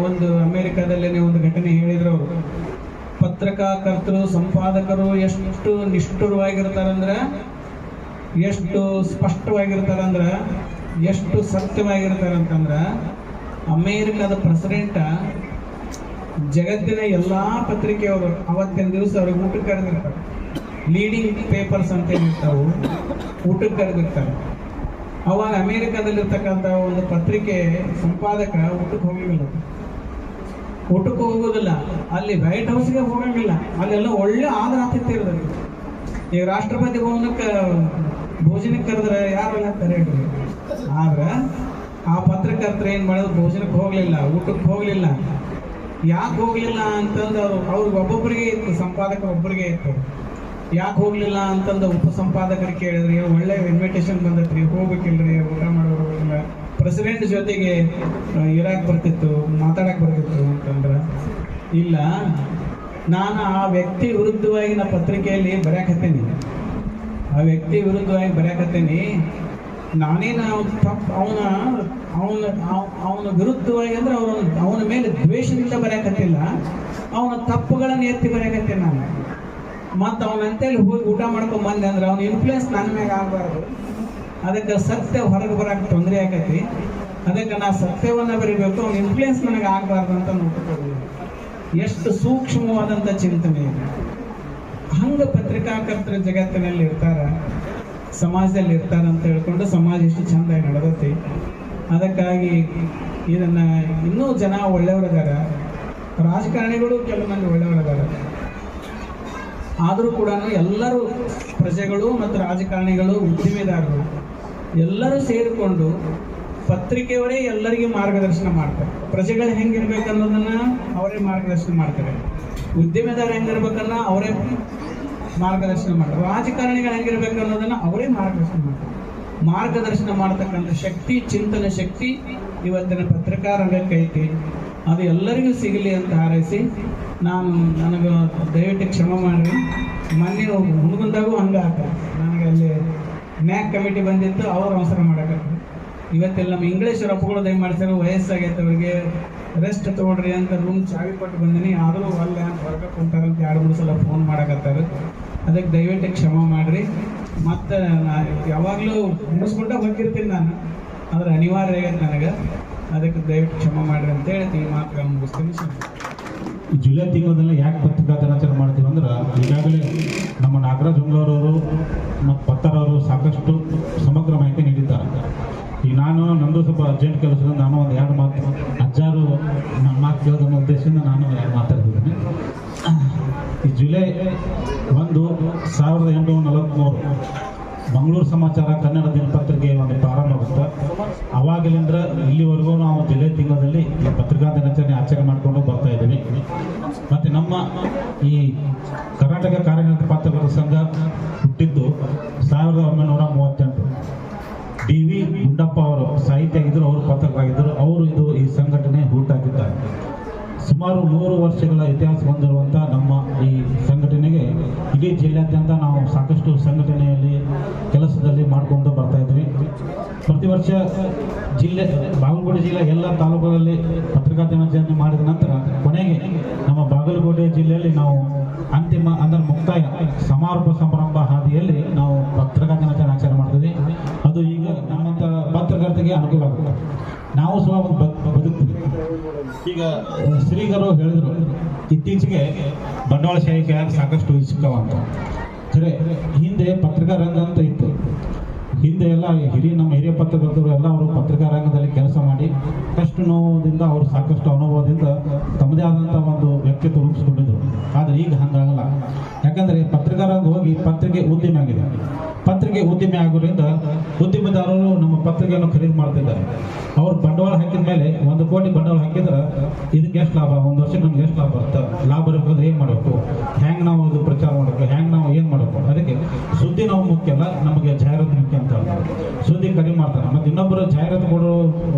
ಒಂದು ಅಮೆರಿಕಾದಲ್ಲೇ ಒಂದು ಘಟನೆ ಹೇಳಿದ್ರು ಅವರು. ಪತ್ರಕರ್ತರು, ಸಂಪಾದಕರು ಎಷ್ಟು ನಿಷ್ಠುರವಾಗಿರ್ತಾರಂದ್ರೆ, ಎಷ್ಟು ಸ್ಪಷ್ಟವಾಗಿರ್ತಾರಂದ್ರ, ಎಷ್ಟು ಸತ್ಯವಾಗಿರ್ತಾರಂತಂದ್ರ, ಅಮೇರಿಕಾದ ಪ್ರೆಸಿಡೆಂಟ್ ಜಗತ್ತಿನ ಎಲ್ಲಾ ಪತ್ರಿಕೆಯವರು ಅವತ್ತಿನ ದಿವಸ ಅವ್ರಿಗೆ ಊಟಕ್ಕೆ ಕರೆದಿರ್ತಾರೆ. ಲೀಡಿಂಗ್ ಪೇಪರ್ಸ್ ಅಂತ ಏನಿರ್ತಾವು, ಊಟಕ್ಕೆ ಕರೆದಿರ್ತಾರೆ. ಅವಾಗ ಅಮೇರಿಕಾದಲ್ಲಿರ್ತಕ್ಕಂಥ ಒಂದು ಪತ್ರಿಕೆ ಸಂಪಾದಕ ಊಟಕ್ಕೆ ಹೋಗೋದಿಲ್ಲ. ಅಲ್ಲಿ ವೈಟ್ ಹೌಸ್ಗೆ ಹೋಗಂಗಿಲ್ಲ. ಅಲ್ಲೆಲ್ಲ ಒಳ್ಳೆ ಆದರ ಆತಿಥ್ಯ ಇರ್ತದೆ. ಈಗ ರಾಷ್ಟ್ರಪತಿ ಭವನಕ್ಕೆ ಭೋಜನಕ್ಕೆ ಕರೆದ್ರೆ ಯಾರೆಲ್ಲ ಕರೆಯಿಟ್ರು. ಆದ್ರೆ ಆ ಪತ್ರಕರ್ತರು ಏನ್ ಮಾಡೋದು, ಭೋಜನಕ್ಕೆ ಹೋಗ್ಲಿಲ್ಲ, ಊಟಕ್ಕೆ ಹೋಗ್ಲಿಲ್ಲ. ಯಾಕೆ ಹೋಗ್ಲಿಲ್ಲ ಅಂತಂದು ಅವ್ರಿಗೆ ಒಬ್ಬೊಬ್ಬರಿಗೆ ಇತ್ತು, ಸಂಪಾದಕ ಒಬ್ಬರಿಗೆ ಇತ್ತು. ಯಾಕೆ ಹೋಗ್ಲಿಲ್ಲ ಅಂತಂದು ಉಪ ಸಂಪಾದಕರಿಗೆ ಕೇಳಿದ್ರಿ, ಒಳ್ಳೆ ಇನ್ವಿಟೇಷನ್ ಬಂದೈತ್ರಿ, ಹೋಗ್ಬೇಕಿಲ್ರಿ, ಊಟ ಮಾಡೋಲ್ಲ, ಪ್ರೆಸಿಡೆಂಟ್ ಜೊತೆಗೆ ಇರಾಕ್ ಬರ್ತಿತ್ತು, ಮಾತಾಡಕ್ ಬರ್ತಿತ್ತು ಅಂತಂದ್ರ, ಇಲ್ಲ, ನಾನು ಆ ವ್ಯಕ್ತಿ ವಿರುದ್ಧವಾಗಿ ನಾ ಪತ್ರಿಕೆಯಲ್ಲಿ ಬರೆಯಕತ್ತೇನಿ, ಆ ವ್ಯಕ್ತಿ ವಿರುದ್ಧವಾಗಿ ಬರೆಯಕತ್ತೇನಿ. ನಾನೇನು ತಪ್ಪು ಅವನ ವಿರುದ್ಧವಾಗಿ ಅಂದ್ರೆ ಅವನ ಮೇಲೆ ದ್ವೇಷದಿಂದ ಬರೆಯಕತ್ತಿಲ್ಲ, ಅವನ ತಪ್ಪುಗಳನ್ನು ಎತ್ತಿ ಬರೆಯಕತ್ತೇನೆ ನಾನು. ಮತ್ತು ಅವನಂತೇಳಿ ಹೋಗಿ ಊಟ ಮಾಡ್ಕೊಂಡ್ ಬಂದೆ ಅಂದ್ರೆ ಅವನ ಇನ್ಫ್ಲೂಯೆನ್ಸ್ ನನ್ನ ಮ್ಯಾಗ ಆಗಬಾರ್ದು. ಅದಕ್ಕೆ ಸತ್ಯ ಹೊರಗೆ ಬರಕ್ಕೆ ತೊಂದರೆ ಆಗೈತಿ. ಅದಕ್ಕೆ ನಾ ಸತ್ಯವನ್ನ ಬರೀಬೇಕು, ಅವನ ಇನ್ಫ್ಲೂಯೆನ್ಸ್ ನನಗೆ ಆಗಬಾರ್ದು ಅಂತ ನೋಡ್ಕೊಳ್ಳಿ. ಎಷ್ಟು ಸೂಕ್ಷ್ಮವಾದಂಥ ಚಿಂತನೆ ಇದೆ. ಹಂಗ ಪತ್ರಿಕಾಕರ್ತರ ಜಗತ್ತಿನಲ್ಲಿ ಇರ್ತಾರ, ಸಮಾಜದಲ್ಲಿ ಇರ್ತಾರ ಅಂತ ಹೇಳ್ಕೊಂಡು ಸಮಾಜ ಎಷ್ಟು ಚಂದಾಗಿ ನಡೆದೈತಿ. ಅದಕ್ಕಾಗಿ ಇದನ್ನ ಇನ್ನೂ ಜನ ಒಳ್ಳೆಯವರದಾರ, ರಾಜಕಾರಣಿಗಳು ಕೆಲವು ಮಂದಿ ಒಳ್ಳೆಯವರದಾರ. ಆದರೂ ಕೂಡ ಎಲ್ಲರೂ ಪ್ರಜೆಗಳು ಮತ್ತು ರಾಜಕಾರಣಿಗಳು, ಉದ್ದಿಮೆದಾರರು ಎಲ್ಲರೂ ಸೇರಿಕೊಂಡು ಪತ್ರಿಕೆಯವರೇ ಎಲ್ಲರಿಗೂ ಮಾರ್ಗದರ್ಶನ ಮಾಡ್ತಾರೆ. ಪ್ರಜೆಗಳು ಹೆಂಗಿರ್ಬೇಕು ಅನ್ನೋದನ್ನ ಅವರೇ ಮಾರ್ಗದರ್ಶನ ಮಾಡ್ತಾರೆ. ಉದ್ದಿಮೆದಾರ ಹೆಂಗಿರ್ಬೇಕನ್ನ ಅವರೇ ಮಾರ್ಗದರ್ಶನ ಮಾಡ್ತಾರೆ. ರಾಜಕಾರಣಿಗಳು ಹೆಂಗಿರ್ಬೇಕು ಅನ್ನೋದನ್ನ ಅವರೇ ಮಾರ್ಗದರ್ಶನ ಮಾಡ್ತಾರೆ. ಮಾರ್ಗದರ್ಶನ ಮಾಡತಕ್ಕಂಥ ಶಕ್ತಿ, ಚಿಂತನೆ ಶಕ್ತಿ ಇವತ್ತಿನ ಪತ್ರಿಕಾ ರಂಗಕ್ಕೆ ಐತಿ. ಅದು ಎಲ್ಲರಿಗೂ ಸಿಗಲಿ ಅಂತ ಹಾರೈಸಿ ನನಗೆ ದಯವಿಟ್ಟು ಕ್ಷಮ ಮಾಡ್ರಿ. ಮೊನ್ನೆ ಹುಡುಗಂದಾಗೂ ಹಂಗ ನನಗೆ ಅಲ್ಲಿ ನ್ಯಾಕ್ ಕಮಿಟಿ ಬಂದಿತ್ತು, ಅವ್ರು ಅವಸರ ಮಾಡಕತ್ತಾರೆ. ಇವತ್ತೆಲ್ಲ ನಮ್ಮ ಇಂಗ್ಲೀಷ್ ಅಪ್ಪಗಳು ದಯ ಮಾಡ್ತಾರೆ, ವಯಸ್ಸಾಗೈತೆ ಅವ್ರಿಗೆ, ರೆಸ್ಟ್ ತೊಗೊಳ್ರಿ ಅಂತ ರೂಮ್ ಚಾವಿ ಕೊಟ್ಟು ಬಂದಿನಿ, ಆದರೂ ಅಲ್ಲ ಅಂತ ಹೊರಗೆ ಕುಂತಾರಂತ 2-3 ಸಲ ಫೋನ್ ಮಾಡಕತ್ತಾರೆ. ಅದಕ್ಕೆ ದಯವಿಟ್ಟು ಕ್ಷಮ ಮಾಡ್ರಿ. ಮತ್ತು ಯಾವಾಗಲೂ ಮುಗಿಸ್ಕೊಂಡ ಹೋಗಿರ್ತೀನಿ ನಾನು, ಆದ್ರೆ ಅನಿವಾರ್ಯ ಆಗೈತೆ ನನಗೆ. ಅದಕ್ಕೆ ದಯವಿಟ್ಟು ಕ್ಷಮ ಮಾಡ್ರಿ ಅಂತ ಹೇಳಿ ಈ ಮಾತುಗಳನ್ನು ಮುಗಿಸ್ತೀನಿ. ಜುಲೈ ತಿಂಗಳದಲ್ಲ ಯಾಕೆ ಪತ್ರಿಕಾ ದಿನಾಚರಣೆ ಮಾಡ್ತೀವಿ ಅಂದ್ರೆ, ಈಗಾಗಲೇ ನಮ್ಮ ನಾಗರಾಜ್ ಹೊಂಗಳೂರವರು ಮತ್ತು ಪತ್ತರವರು ಸಾಕಷ್ಟು ಸಮಗ್ರ ಮಾಹಿತಿ ನೀಡಿದ್ದಾರೆ. ಈಗ ನಾನು ನಂದು ಸ್ವಲ್ಪ ಅರ್ಜೆಂಟ್ ಕೆಲಸದಿಂದ ನಾನು ಒಂದು 2 ಮಾತು ಅಜ್ಜಾರು ನನ್ನ ಮಾತು ಕೇಳೋದನ್ನ ಉದ್ದೇಶದಿಂದ ನಾನು 2 ಮಾತಾಡ್ತಿದ್ದೀನಿ. ಈ ಜುಲೈ 1, 1843 ಮಂಗಳೂರು ಸಮಾಚಾರ ಕನ್ನಡ ದಿನಪತ್ರಿಕೆ ಒಂದು ಪ್ರಾರಂಭ ಆಗುತ್ತೆ. ಅವಾಗಲಿಂದ ಇಲ್ಲಿವರೆಗೂ ನಾವು ಜುಲೈ ತಿಂಗಳಲ್ಲಿ ಈ ಪತ್ರಿಕಾ ದಿನಾಚರಣೆ ಆಚರಣೆ ಮಾಡಿಕೊಂಡು ಬರ್ತಾ ಇದ್ದೀವಿ. ಮತ್ತು ನಮ್ಮ ಈ ಕರ್ನಾಟಕ ಕಾರ್ಯನಿರತ ಪತ್ರಕರ್ತರ ಸಂಘ ಹುಟ್ಟಿದ್ದು 1938. ಡಿ.ವಿ. ಗುಂಡಪ್ಪ ಅವರು ಸಾಹಿತ್ಯ ಆಗಿದ್ದರು, ಅವರು ಪತ್ರಕರ್ತರಾಗಿದ್ದರು. ಅವರು ಈ ಸಂಘಟನೆ ಹುಟ್ಟಾಕಿದ್ದಾರೆ. ಸುಮಾರು 100 ವರ್ಷಗಳ ಇತಿಹಾಸ ಹೊಂದಿರುವಂಥ ನಮ್ಮ ಈ ಸಂಘಟನೆಗೆ ಇಡೀ ಜಿಲ್ಲೆಯಾದ್ಯಂತ ನಾವು ಸಾಕಷ್ಟು ಸಂಘಟನೆಯಲ್ಲಿ ಕೆಲಸದಲ್ಲಿ ಮಾಡಿಕೊಂಡು ಬರ್ತಾ ಇದ್ವಿ. ಪ್ರತಿ ವರ್ಷ ಬಾಗಲಕೋಟೆ ಜಿಲ್ಲೆ ಎಲ್ಲ ತಾಲೂಕುಗಳಲ್ಲಿ ಪತ್ರಿಕಾ ದಿನಾಚರಣೆ ಮಾಡಿದ ನಂತರ ಕೊನೆಗೆ ನಮ್ಮ ಬಾಗಲಕೋಟೆ ಜಿಲ್ಲೆಯಲ್ಲಿ ನಾವು ಅಂತಿಮ ಅಂದರೆ ಮುಕ್ತಾಯ ಸಮಾರೋಪ ಸಮಾರಂಭ ಹಾದಿಯಲ್ಲಿ ನಾವು ಪತ್ರಿಕಾ ದಿನಾಚರಣೆ ಆಚರಣೆ ಮಾಡ್ತೀವಿ. ಅದು ಈಗ ನಮ್ಮಂಥ ಪತ್ರಕರ್ತರಿಗೆ ಅನುಕೂಲ ಆಗುತ್ತೆ. ನಾವು ಸಹ ಒಂದು ಬದುಕ್ತೀವಿ. ಈಗ ಶ್ರೀಗರು ಹೇಳಿದ್ರು, ಇತ್ತೀಚೆಗೆ ಬಂಡವಾಳಶಾಹಿಗೆ ಸಾಕಷ್ಟು ಇಸುಕವಂತ. ಸರಿ, ಹಿಂದೆ ಪತ್ರಿಕಾ ರಂಗ ಅಂತ ಇತ್ತು. ಹಿಂದೆ ಎಲ್ಲ ನಮ್ಮ ಹಿರಿಯ ಪತ್ರಕರ್ತರು ಎಲ್ಲ ಅವರು ಪತ್ರಿಕಾ ರಂಗದಲ್ಲಿ ಕೆಲಸ ಮಾಡಿ ಕಷ್ಟ ನೋವುದಿಂದ ಅವರು ಸಾಕಷ್ಟು ಅನುಭವದಿಂದ ತಮ್ಮದೇ ಆದಂಥ ಒಂದು ವ್ಯಕ್ತಿತ್ವ ರೂಪಿಸ್ಕೊಂಡಿದ್ರು. ಆದರೆ ಈಗ ಹಂಗಾಗಲ್ಲ. ಯಾಕಂದರೆ ಪತ್ರಿಕಾ ರಂಗ ಹೋಗಿ ಪತ್ರಿಕೆ ಉದ್ಯಮ ಆಗಿದೆ. ಪತ್ರಿಕೆ ಉದ್ಯಮ ಆಗೋದ್ರಿಂದ ಉದ್ಯಮದಾರರು ನಮ್ಮ ಪತ್ರಿಕೆಯನ್ನು ಖರೀದಿ ಮಾಡ್ತಿದ್ದಾರೆ. ಅವ್ರು ಬಂಡವಾಳ ಹಾಕಿದ ಮೇಲೆ 1 ಕೋಟಿ ಬಂಡವಾಳ ಹಾಕಿದ್ರೆ ಇದಕ್ಕೆ ಎಷ್ಟು ಲಾಭ, ಒಂದು ವರ್ಷಕ್ಕೆ ನಮ್ಗೆ ಎಷ್ಟು ಲಾಭ ಬರುತ್ತೆ, ಲಾಭ ಇರಬೇಕಾದ್ರೆ ಏನು ಮಾಡಬೇಕು, ಹೆಂಗೆ ನಾವು ಇದು ಪ್ರಚಾರ ಮಾಡಬೇಕು, ಹೆಂಗೆ ನಾವು ಏನು ಮಾಡಬೇಕು. ಅದಕ್ಕೆ ಸುದ್ದಿ ನಾವು ಮುಖ್ಯ ಅಲ್ಲ, ನಮಗೆ ಜಾಹೀರಾತು ಮುಖ್ಯ ಅಂತ ಹೇಳ್ತಾರೆ. ಸುದ್ದಿ ಕಡಿಮೆ ಮಾಡ್ತಾರೆ. ಮತ್ತು ಇನ್ನೊಬ್ಬರು ಜಾಹೀರಾತು ಕೊಡೋ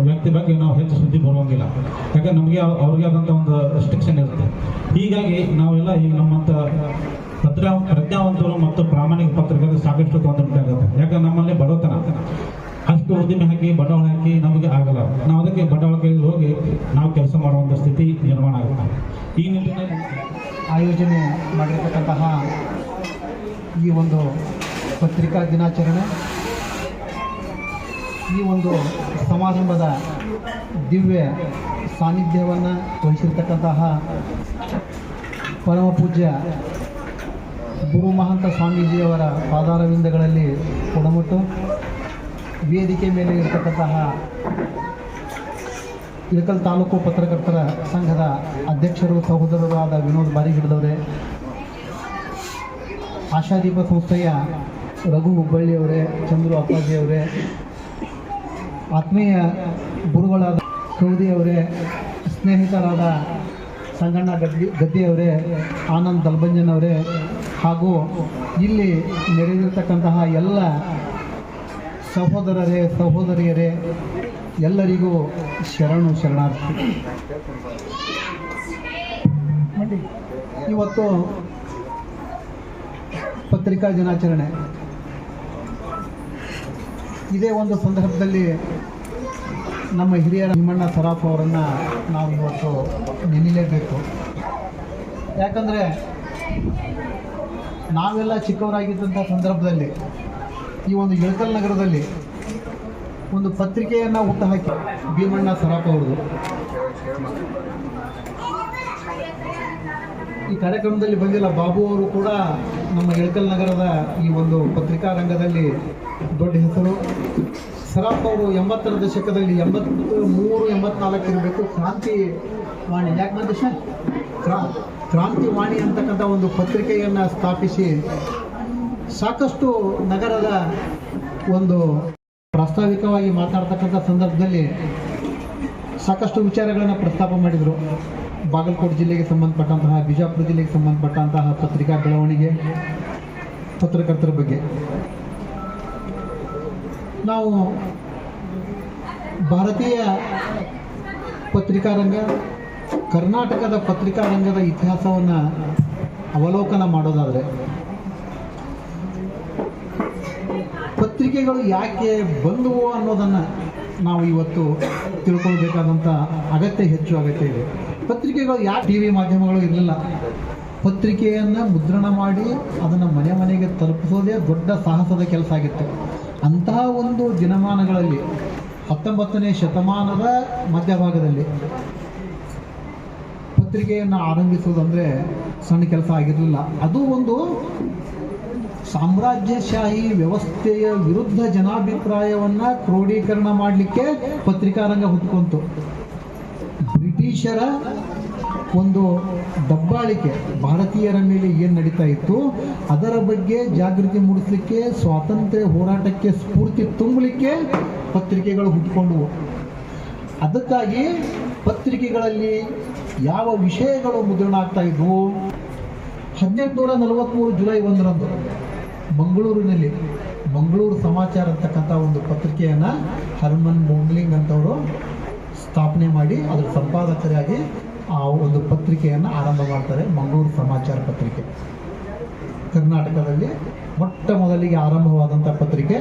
ವ್ಯಕ್ತಿ ಬಗ್ಗೆ ನಾವು ಹೆಚ್ಚು ಸುದ್ದಿ ಬರುವಂಗಿಲ್ಲ. ಯಾಕಂದ್ರೆ ನಮಗೆ ಅವ್ರಿಗೆ ಆದಂಥ ಒಂದು ರೆಸ್ಟ್ರಿಕ್ಷನ್ ಇರುತ್ತೆ. ಹೀಗಾಗಿ ನಾವೆಲ್ಲ ಈಗ ನಮ್ಮಂಥ ಪ್ರಜ್ಞಾವಂತರು ಮತ್ತು ಪ್ರಾಮಾಣಿಕ ಪತ್ರಕರ್ತರು ಸಾಕಷ್ಟು ತೊಂದರೆ ಆಗುತ್ತೆ. ಯಾಕಂದ್ರೆ ನಮ್ಮಲ್ಲಿ ಬಡತನ, ಅಷ್ಟು ಉದ್ದಿಮೆ ಹಾಕಿ ಬಂಡವಾಳ ಹಾಕಿ ನಮಗೆ ಆಗಲ್ಲ. ನಾವು ಅದಕ್ಕೆ ಬಂಡವಾಳ ಕೈಲಿ ಹೋಗಿ ನಾವು ಕೆಲಸ ಮಾಡುವಂಥ ಸ್ಥಿತಿ ನಿರ್ಮಾಣ ಆಗುತ್ತೆ. ಈ ನಿಟ್ಟಿನಲ್ಲಿ ಆಯೋಜನೆ ಮಾಡಿರ್ತಕ್ಕಂತಹ ಈ ಒಂದು ಪತ್ರಿಕಾ ದಿನಾಚರಣೆ, ಈ ಒಂದು ಸಮಾರಂಭದ ದಿವ್ಯ ಸಾನ್ನಿಧ್ಯವನ್ನು ವಹಿಸಿರ್ತಕ್ಕಂತಹ ಪರಮ ಪೂಜ್ಯ ಗುರು ಮಹಾಂತ ಸ್ವಾಮೀಜಿಯವರ ಪಾದಾರವಿಂದಗಳಲ್ಲಿ ಕೊಡಮಟ್ಟು, ವೇದಿಕೆ ಮೇಲೆ ಇರತಕ್ಕಂತಹ ಇಳಕಲ್ ತಾಲೂಕು ಪತ್ರಕರ್ತರ ಸಂಘದ ಅಧ್ಯಕ್ಷರು ಸಹೋದರರು ಆದ ವಿನೋದ್ ಬಾರಿಗಿಡದವರೇ, ಆಶಾದೀಪ ಸಂಸ್ಥೆಯ ರಘು ಹುಬ್ಬಳ್ಳಿಯವರೇ, ಚಂದ್ರು ಅಪ್ಪಾಜಿಯವರೇ, ಆತ್ಮೀಯ ಗುರುಗಳಾದ ಕೌದಿಯವರೇ, ಸ್ನೇಹಿತರಾದ ಸಂಗಣ್ಣ ಗದ್ದಿಯವರೇ, ಆನಂದ್ ದಲ್ಬಂಜನ್ ಅವರೇ, ಹಾಗೂ ಇಲ್ಲಿ ನೆರೆದಿರ್ತಕ್ಕಂತಹ ಎಲ್ಲ ಸಹೋದರರೇ ಸಹೋದರಿಯರೇ, ಎಲ್ಲರಿಗೂ ಶರಣಾರ್ಥಿ. ಇವತ್ತು ಪತ್ರಿಕಾ ದಿನಾಚರಣೆ. ಇದೇ ಒಂದು ಸಂದರ್ಭದಲ್ಲಿ ನಮ್ಮ ಹಿರಿಯರ ಭೀಮಣ್ಣ ಸರಾಫ್ ಅವರನ್ನು ನಾವು ಇವತ್ತು ನೆನಲೇಬೇಕು. ಯಾಕಂದರೆ ನಾವೆಲ್ಲ ಚಿಕ್ಕವರಾಗಿದ್ದಂಥ ಸಂದರ್ಭದಲ್ಲಿ ಈ ಒಂದು ಇಳಕಲ್ ನಗರದಲ್ಲಿ ಒಂದು ಪತ್ರಿಕೆಯನ್ನು ಹುಟ್ಟುಹಾಕಿ ಭೀಮಣ್ಣ ಸರಾಫ್ ಅವ್ರದ್ದು. ಈ ಕಾರ್ಯಕ್ರಮದಲ್ಲಿ ಬಂದಿಲ್ಲ ಬಾಬು ಅವರು ಕೂಡ ನಮ್ಮ ಇಳಕಲ್ ನಗರದ ಈ ಒಂದು ಪತ್ರಿಕಾ ರಂಗದಲ್ಲಿ ದೊಡ್ಡ ಹೆಸರು. ಸರಾಫ್ ಅವರು 80ರ ದಶಕದಲ್ಲಿ 83-84 ಇರಬೇಕು, ಕ್ರಾಂತಿ ವಾಣಿ, ಯಾಕೆ ಬಂದ ಸರ್ ಕ್ರಾಂತಿ ವಾಣಿ ಅಂತಕ್ಕಂಥ ಒಂದು ಪತ್ರಿಕೆಯನ್ನು ಸ್ಥಾಪಿಸಿ ಸಾಕಷ್ಟು ನಗರದ ಒಂದು ಪ್ರಾಸ್ತಾವಿಕವಾಗಿ ಮಾತಾಡ್ತಕ್ಕಂಥ ಸಂದರ್ಭದಲ್ಲಿ ಸಾಕಷ್ಟು ವಿಚಾರಗಳನ್ನು ಪ್ರಸ್ತಾಪ ಮಾಡಿದರು. ಬಾಗಲಕೋಟೆ ಜಿಲ್ಲೆಗೆ ಸಂಬಂಧಪಟ್ಟಂತಹ, ಬಿಜಾಪುರ ಜಿಲ್ಲೆಗೆ ಸಂಬಂಧಪಟ್ಟಂತಹ ಪತ್ರಿಕಾ ಬೆಳವಣಿಗೆ, ಪತ್ರಕರ್ತರ ಬಗ್ಗೆ. ನಾವು ಭಾರತೀಯ ಪತ್ರಿಕಾರಂಗ, ಕರ್ನಾಟಕದ ಪತ್ರಿಕಾರಂಗದ ಇತಿಹಾಸವನ್ನು ಅವಲೋಕನ ಮಾಡೋದಾದರೆ, ಪತ್ರಿಕೆಗಳು ಯಾಕೆ ಬಂದವು ಅನ್ನೋದನ್ನು ನಾವು ಇವತ್ತು ತಿಳ್ಕೊಳ್ಬೇಕಾದಂಥ ಹೆಚ್ಚು ಅಗತ್ಯ ಇದೆ. ಪತ್ರಿಕೆಗಳು ಯಾಕೆ ಟಿ ವಿ ಮಾಧ್ಯಮಗಳು ಇರಲಿಲ್ಲ. ಪತ್ರಿಕೆಯನ್ನು ಮುದ್ರಣ ಮಾಡಿ ಅದನ್ನು ಮನೆ ಮನೆಗೆ ತಲುಪಿಸೋದೇ ದೊಡ್ಡ ಸಾಹಸದ ಕೆಲಸ ಆಗಿತ್ತು. ಅಂತಹ ಒಂದು ದಿನಮಾನಗಳಲ್ಲಿ 19ನೇ ಶತಮಾನದ ಮಧ್ಯಭಾಗದಲ್ಲಿ ಪತ್ರಿಕೆಯನ್ನು ಆರಂಭಿಸುವುದಂದರೆ ಸಣ್ಣ ಕೆಲಸ ಆಗಿರಲಿಲ್ಲ. ಅದು ಒಂದು ಸಾಮ್ರಾಜ್ಯಶಾಹಿ ವ್ಯವಸ್ಥೆಯ ವಿರುದ್ಧ ಜನಾಭಿಪ್ರಾಯವನ್ನು ಕ್ರೋಢೀಕರಣ ಮಾಡಲಿಕ್ಕೆ ಪತ್ರಿಕಾರಂಗ ಹುಟ್ಕೊಂತು. ಬ್ರಿಟಿಷರ ಒಂದು ದಬ್ಬಾಳಿಕೆ ಭಾರತೀಯರ ಮೇಲೆ ಏನು ನಡೀತಾ ಇತ್ತು ಅದರ ಬಗ್ಗೆ ಜಾಗೃತಿ ಮೂಡಿಸಲಿಕ್ಕೆ, ಸ್ವಾತಂತ್ರ್ಯ ಹೋರಾಟಕ್ಕೆ ಸ್ಫೂರ್ತಿ ತುಂಬಲಿಕ್ಕೆ ಪತ್ರಿಕೆಗಳು ಹುಟ್ಟುಕೊಂಡವು. ಅದಕ್ಕಾಗಿ ಪತ್ರಿಕೆಗಳಲ್ಲಿ ಯಾವ ವಿಷಯಗಳು ಮುದ್ರಣ ಆಗ್ತಾ ಇದ್ವು, 1843 ಜುಲೈ 1ರಂದು ಮಂಗಳೂರಿನಲ್ಲಿ ಮಂಗಳೂರು ಸಮಾಚಾರ ಅಂತಕ್ಕಂಥ ಒಂದು ಪತ್ರಿಕೆಯನ್ನು ಹರ್ಮನ್ ಮೋಂಗ್ಲಿಂಗ್ ಅಂತವರು ಸ್ಥಾಪನೆ ಮಾಡಿ ಅದರ ಸಂಪಾದಕರಾಗಿ ಆ ಒಂದು ಪತ್ರಿಕೆಯನ್ನು ಆರಂಭ ಮಾಡ್ತಾರೆ. ಮಂಗಳೂರು ಸಮಾಚಾರ ಪತ್ರಿಕೆ ಕರ್ನಾಟಕದಲ್ಲಿ ಮೊಟ್ಟ ಮೊದಲಿಗೆ ಆರಂಭವಾದಂಥ ಪತ್ರಿಕೆ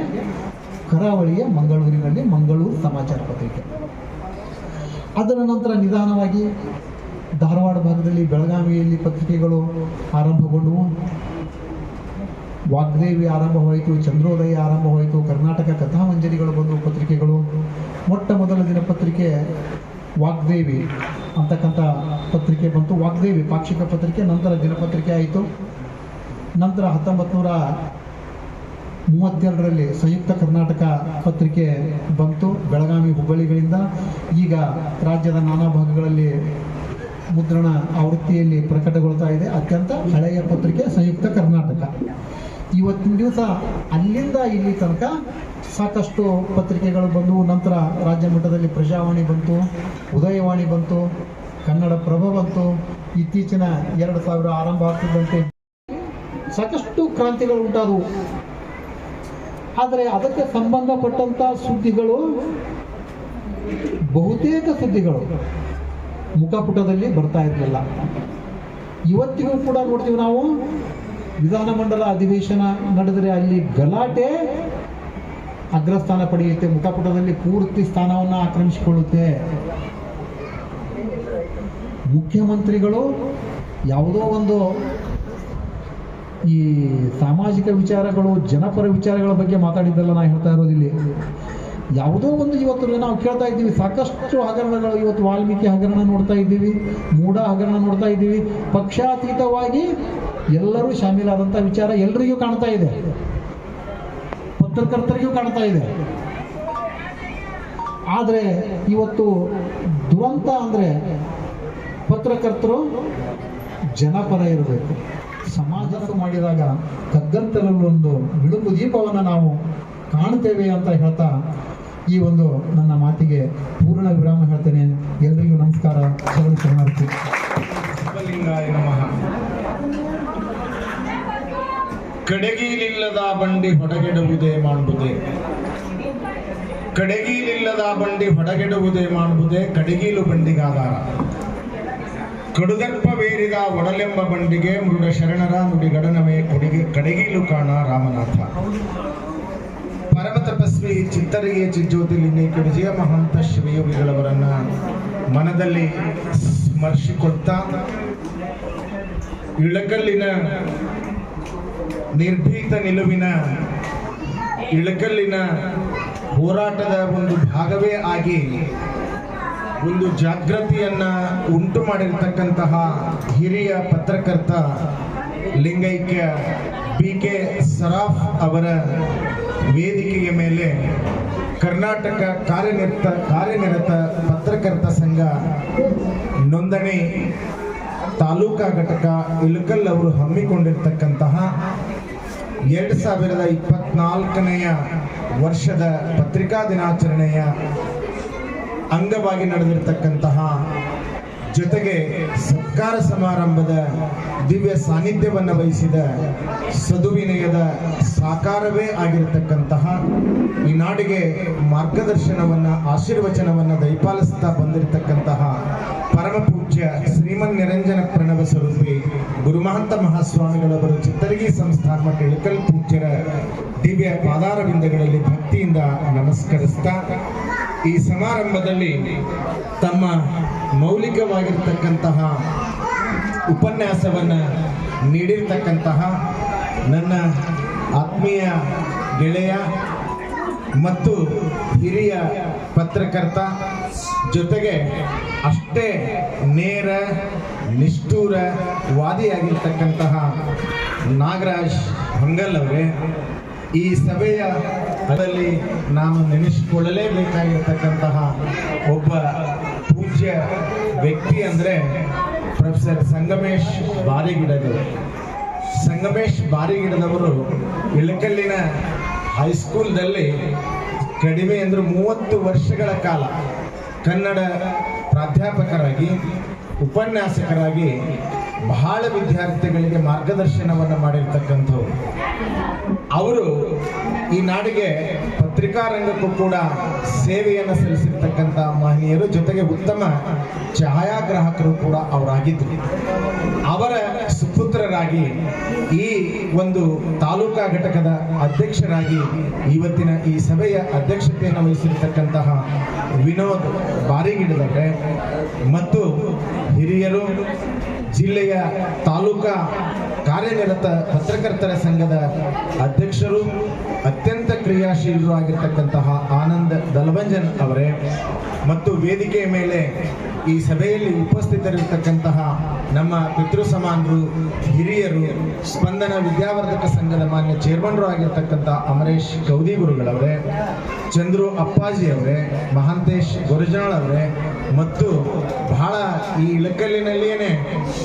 ಕರಾವಳಿಯ ಮಂಗಳೂರಿನಲ್ಲಿ ಮಂಗಳೂರು ಸಮಾಚಾರ ಪತ್ರಿಕೆ. ಅದರ ನಂತರ ನಿಧಾನವಾಗಿ ಧಾರವಾಡ ಭಾಗದಲ್ಲಿ, ಬೆಳಗಾವಿಯಲ್ಲಿ ಪತ್ರಿಕೆಗಳು ಆರಂಭಗೊಂಡವು. ವಾಗ್ದೇವಿ ಆರಂಭವಾಯಿತು, ಚಂದ್ರೋದಯ ಆರಂಭವಾಯಿತು, ಕರ್ನಾಟಕ ಕಥಾಮಂಜರಿಗಳು ಬಂದವು ಪತ್ರಿಕೆಗಳು. ಮೊಟ್ಟ ಮೊದಲ ದಿನಪತ್ರಿಕೆ ವಾಗ್ದೇವಿ ಅಂತಕ್ಕಂಥ ಪತ್ರಿಕೆ ಬಂತು. ವಾಗ್ದೇವಿ ಪಾಕ್ಷಿಕ ಪತ್ರಿಕೆ, ನಂತರ ದಿನಪತ್ರಿಕೆ ಆಯಿತು. ನಂತರ 1932ರಲ್ಲಿ ಸಂಯುಕ್ತ ಕರ್ನಾಟಕ ಪತ್ರಿಕೆ ಬಂತು ಬೆಳಗಾವಿ ಹುಬ್ಬಳ್ಳಿಗಳಿಂದ. ಈಗ ರಾಜ್ಯದ ನಾನಾ ಭಾಗಗಳಲ್ಲಿ ಮುದ್ರಣ ಆವೃತ್ತಿಯಲ್ಲಿ ಪ್ರಕಟಗೊಳ್ತಾ ಇದೆ. ಅತ್ಯಂತ ಹಳೆಯ ಪತ್ರಿಕೆ ಸಂಯುಕ್ತ ಕರ್ನಾಟಕ. ಇವತ್ತಿನ ದಿವಸ ಅಲ್ಲಿಂದ ಇಲ್ಲಿ ತನಕ ಸಾಕಷ್ಟು ಪತ್ರಿಕೆಗಳು ಬಂದವು. ನಂತರ ರಾಜ್ಯ ಮಟ್ಟದಲ್ಲಿ ಪ್ರಜಾವಾಣಿ ಬಂತು, ಉದಯವಾಣಿ ಬಂತು, ಕನ್ನಡ ಪ್ರಭ ಬಂತು. ಇತ್ತೀಚಿನ 2000 ಆರಂಭ ಆಗ್ತಿದ್ದಂತೆ ಸಾಕಷ್ಟು ಕ್ರಾಂತಿಗಳು ಉಂಟಾದವು. ಆದರೆ ಅದಕ್ಕೆ ಸಂಬಂಧಪಟ್ಟಂಥ ಸುದ್ದಿಗಳು, ಬಹುತೇಕ ಸುದ್ದಿಗಳು ಮುಖಪುಟದಲ್ಲಿ ಬರ್ತಾ ಇರಲಿಲ್ಲ. ಇವತ್ತಿಗೂ ಕೂಡ ನೋಡ್ತೀವಿ ನಾವು, ವಿಧಾನಮಂಡಲ ಅಧಿವೇಶನ ನಡೆದರೆ ಅಲ್ಲಿ ಗಲಾಟೆ ಅಗ್ರಸ್ಥಾನ ಪಡೆಯುತ್ತೆ, ಮುಖಪುಟದಲ್ಲಿ ಪೂರ್ತಿ ಸ್ಥಾನವನ್ನು ಆಕ್ರಮಿಸಿಕೊಳ್ಳುತ್ತೆ. ಮುಖ್ಯಮಂತ್ರಿಗಳು ಯಾವುದೋ ಒಂದು ಈ ಸಾಮಾಜಿಕ ವಿಚಾರಗಳು, ಜನಪರ ವಿಚಾರಗಳ ಬಗ್ಗೆ ಮಾತಾಡಿದ್ದಲ್ಲ ನಾನು ಹೇಳ್ತಾ ಇರೋದಿಲ್ಲಿ. ಯಾವುದೋ ಒಂದು ಇವತ್ತು ನಾವು ಕೇಳ್ತಾ ಇದ್ದೀವಿ ಸಾಕಷ್ಟು ಹಗರಣಗಳು. ಇವತ್ತು ವಾಲ್ಮೀಕಿ ಹಗರಣ ನೋಡ್ತಾ ಇದ್ದೀವಿ, ಮೂಢ ಹಗರಣ ನೋಡ್ತಾ ಇದ್ದೀವಿ. ಪಕ್ಷಾತೀತವಾಗಿ ಎಲ್ಲರೂ ಶಾಮೀಲಾದಂಥ ವಿಚಾರ ಎಲ್ರಿಗೂ ಕಾಣ್ತಾ ಇದೆ, ಪತ್ರಕರ್ತರಿಗೂ ಕಾಣ್ತಾ ಇದೆ. ಆದರೆ ಇವತ್ತು ದುರಂತ ಅಂದರೆ ಪತ್ರಕರ್ತರು ಜನಪರ ಇರಬೇಕು. ಸಮಾಜ ಮಾಡಿದಾಗ ಕಗ್ಗಂತಲಲ್ಲಿ ಒಂದು ಬಿಳುಪು ದೀಪವನ್ನು ನಾವು ಕಾಣ್ತೇವೆ ಅಂತ ಹೇಳ್ತಾ ಈ ಒಂದು ನನ್ನ ಮಾತಿಗೆ ಪೂರ್ಣ ವಿರಾಮ ಹೇಳ್ತೇನೆ. ಎಲ್ರಿಗೂ ನಮಸ್ಕಾರ. ಶರಣಾರ್ಥಿ. ಶಿವಲಿಂಗಾಯ ನಮಃ. ಕಡೆಗೀಲಿಲ್ಲದ ಬಂಡಿ ಹೊಡಗೆಡುವುದೇ ಮಾಡುವುದೇ, ಕಡೆಗೀಲಿಲ್ಲದ ಬಂಡಿ ಹೊಡಗೆಡುವುದೇ ಮಾಡುವುದೇ, ಕಡೆಗೀಲು ಬಂಡಿಗಾಧಾರ. ಕಡುದರ್ಪವೇರಿದ ಒಡಲೆಂಬ ಬಂಡಿಗೆ ಮೃಡ ಶರಣರ ನುಡಿಗಡನವೇ ಕಡೆಗೀಲು ಕಾಣ ರಾಮನಾಥ. ಪರಮ ತಪಸ್ವಿ ಚಿತ್ತರಿಗೆ ಚಿಜ್ಯೋತಿಲಿಂಗಿ ಕಡಜಿಯ ಮಹಂತ ಶಿವಯೋಗಿಗಳವರನ್ನ ಮನದಲ್ಲಿ ಸ್ಮರಿಸಿಕೊಳ್ತಾ, ಇಳಕಲ್ಲಿನ ನಿರ್ಭೀತ ನಿಲುವಿನ, ಇಳಕಲ್ಲಿನ ಹೋರಾಟದ ಒಂದು ಭಾಗವೇ ಆಗಿ ಒಂದು ಜಾಗೃತಿಯನ್ನ ಉಂಟು ಮಾಡಿರ್ತಕ್ಕಂತಹ ಹಿರಿಯ ಪತ್ರಕರ್ತ ಲಿಂಗೈಕ್ಯ BK ಸರಾಫ್ ಅವರ ವೇದಿಕೆಯ ಮೇಲೆ ಕರ್ನಾಟಕ ಕಾರ್ಯನಿರತ ಪತ್ರಕರ್ತ ಸಂಘ ನೋಂದಣಿ ತಾಲೂಕಾ ಘಟಕ ಇಳಕಲ್ ಅವರು ಹಮ್ಮಿಕೊಂಡಿರ್ತಕ್ಕಂತಹ 2024ನೆಯ ವರ್ಷದ ಪತ್ರಿಕಾ ದಿನಾಚರಣೆಯ ಅಂಗವಾಗಿ ನಡೆದಿರ್ತಕ್ಕಂತಹ, ಜೊತೆಗೆ ಸತ್ಕಾರ ಸಮಾರಂಭದ ದಿವ್ಯ ಸಾನ್ನಿಧ್ಯವನ್ನು ವಹಿಸಿದ ಸದುವಿನಯದ ಸಾಕಾರವೇ ಆಗಿರತಕ್ಕಂತಹ, ಈ ನಾಡಿಗೆ ಮಾರ್ಗದರ್ಶನವನ್ನು, ಆಶೀರ್ವಚನವನ್ನು ದಯಪಾಲಿಸ್ತಾ ಬಂದಿರತಕ್ಕಂತಹ ಪರಮ ಪೂಜ್ಯ ಶ್ರೀಮನ್ ನಿರಂಜನ ಪ್ರಣವ ಸ್ವರೂಪಿ ಗುರುಮಹಂತ ಮಹಾಸ್ವಾಮಿಗಳವರು ಚಿತ್ತರಗಿ ಸಂಸ್ಥಾನ ಮಠ ಇಳಕಲ್ ಪೂಜ್ಯರ ದಿವ್ಯ ಪಾದಾರವಿಂದಗಳಲ್ಲಿ ಭಕ್ತಿಯಿಂದ ನಮಸ್ಕರಿಸ್ತಾ, ಈ ಸಮಾರಂಭದಲ್ಲಿ ತಮ್ಮ ಮೌಲಿಕವಾಗಿರ್ತಕ್ಕಂತಹ ಉಪನ್ಯಾಸವನ್ನು ನೀಡಿರ್ತಕ್ಕಂತಹ ನನ್ನ ಆತ್ಮೀಯ ಗೆಳೆಯ ಮತ್ತು ಹಿರಿಯ ಪತ್ರಕರ್ತ, ಜೊತೆಗೆ ಅಷ್ಟೇ ನೇರ ನಿಷ್ಠೂರ ವಾದಿಯಾಗಿರ್ತಕ್ಕಂತಹ ನಾಗರಾಜ್ ಹೊಂಗಲ್ ಅವರೇ, ಈ ಸಭೆಯ ಅದರಲ್ಲಿ ನಾನು ನೆನೆಸಿಕೊಳ್ಳಲೇಬೇಕಾಗಿರ್ತಕ್ಕಂತಹ ಒಬ್ಬ ಪೂಜ್ಯ ಪೂಜ್ಯ ವ್ಯಕ್ತಿ ಅಂದರೆ ಪ್ರೊಫೆಸರ್ ಸಂಗಮೇಶ್ ಬಾರಿಗಿಡದವರು. ಸಂಗಮೇಶ್ ಬಾರಿಗಿಡದವರು ಇಳಕಲ್ಲಿನ ಹೈಸ್ಕೂಲ್ದಲ್ಲಿ ಕಡಿಮೆ ಅಂದರೆ 30 ವರ್ಷಗಳ ಕಾಲ ಕನ್ನಡ ಪ್ರಾಧ್ಯಾಪಕರಾಗಿ ಉಪನ್ಯಾಸಕರಾಗಿ ಬಹಳ ವಿದ್ಯಾರ್ಥಿಗಳಿಗೆ ಮಾರ್ಗದರ್ಶನವನ್ನು ಮಾಡಿರ್ತಕ್ಕಂಥವ್ರು. ಅವರು ಈ ನಾಡಿಗೆ ಪತ್ರಿಕಾ ರಂಗಕ್ಕೂ ಕೂಡ ಸೇವೆಯನ್ನು ಸಲ್ಲಿಸಿರ್ತಕ್ಕಂಥ ಮಹನೀಯರು, ಜೊತೆಗೆ ಉತ್ತಮ ಛಾಯಾಗ್ರಾಹಕರು ಕೂಡ ಅವರಾಗಿದ್ದರು. ಅವರ ಸುಪುತ್ರರಾಗಿ ಈ ಒಂದು ತಾಲೂಕಾ ಘಟಕದ ಅಧ್ಯಕ್ಷರಾಗಿ ಇವತ್ತಿನ ಈ ಸಭೆಯ ಅಧ್ಯಕ್ಷತೆಯನ್ನು ವಹಿಸಿರ್ತಕ್ಕಂತಹ ವಿನೋದ್ ಬಾರಿಗಿಡದವರೇ ಮತ್ತು ಹಿರಿಯರು, ಜಿಲ್ಲೆಯ ತಾಲೂಕಾ ಕಾರ್ಯನಿರತ ಪತ್ರಕರ್ತರ ಸಂಘದ ಅಧ್ಯಕ್ಷರು, ಅತ್ಯಂತ ಕ್ರಿಯಾಶೀಲರು ಆಗಿರ್ತಕ್ಕಂತಹ ಆನಂದ್ ದಲಭಂಜನ್ ಅವರೇ ಮತ್ತು ವೇದಿಕೆಯ ಮೇಲೆ ಈ ಸಭೆಯಲ್ಲಿ ಉಪಸ್ಥಿತರಿರ್ತಕ್ಕಂತಹ ನಮ್ಮ ಪಿತೃ ಸಮಾನರು, ಹಿರಿಯರು, ಸ್ಪಂದನ ವಿದ್ಯಾವರ್ಧಕ ಸಂಘದ ಮಾನ್ಯ ಚೇರ್ಮನ್ರು ಆಗಿರ್ತಕ್ಕಂಥ ಅಮರೇಶ್ ಕೌದಿಗುರುಗಳವರೇ, ಚಂದ್ರು ಅಪ್ಪಾಜಿ ಅವರೇ, ಮಹಾಂತೇಶ್ ಗೊರಜಾಳ್ ಅವರೇ ಮತ್ತು ಬಹಳ ಈ ಇಳಕಲ್ಲಿನಲ್ಲಿಯೇ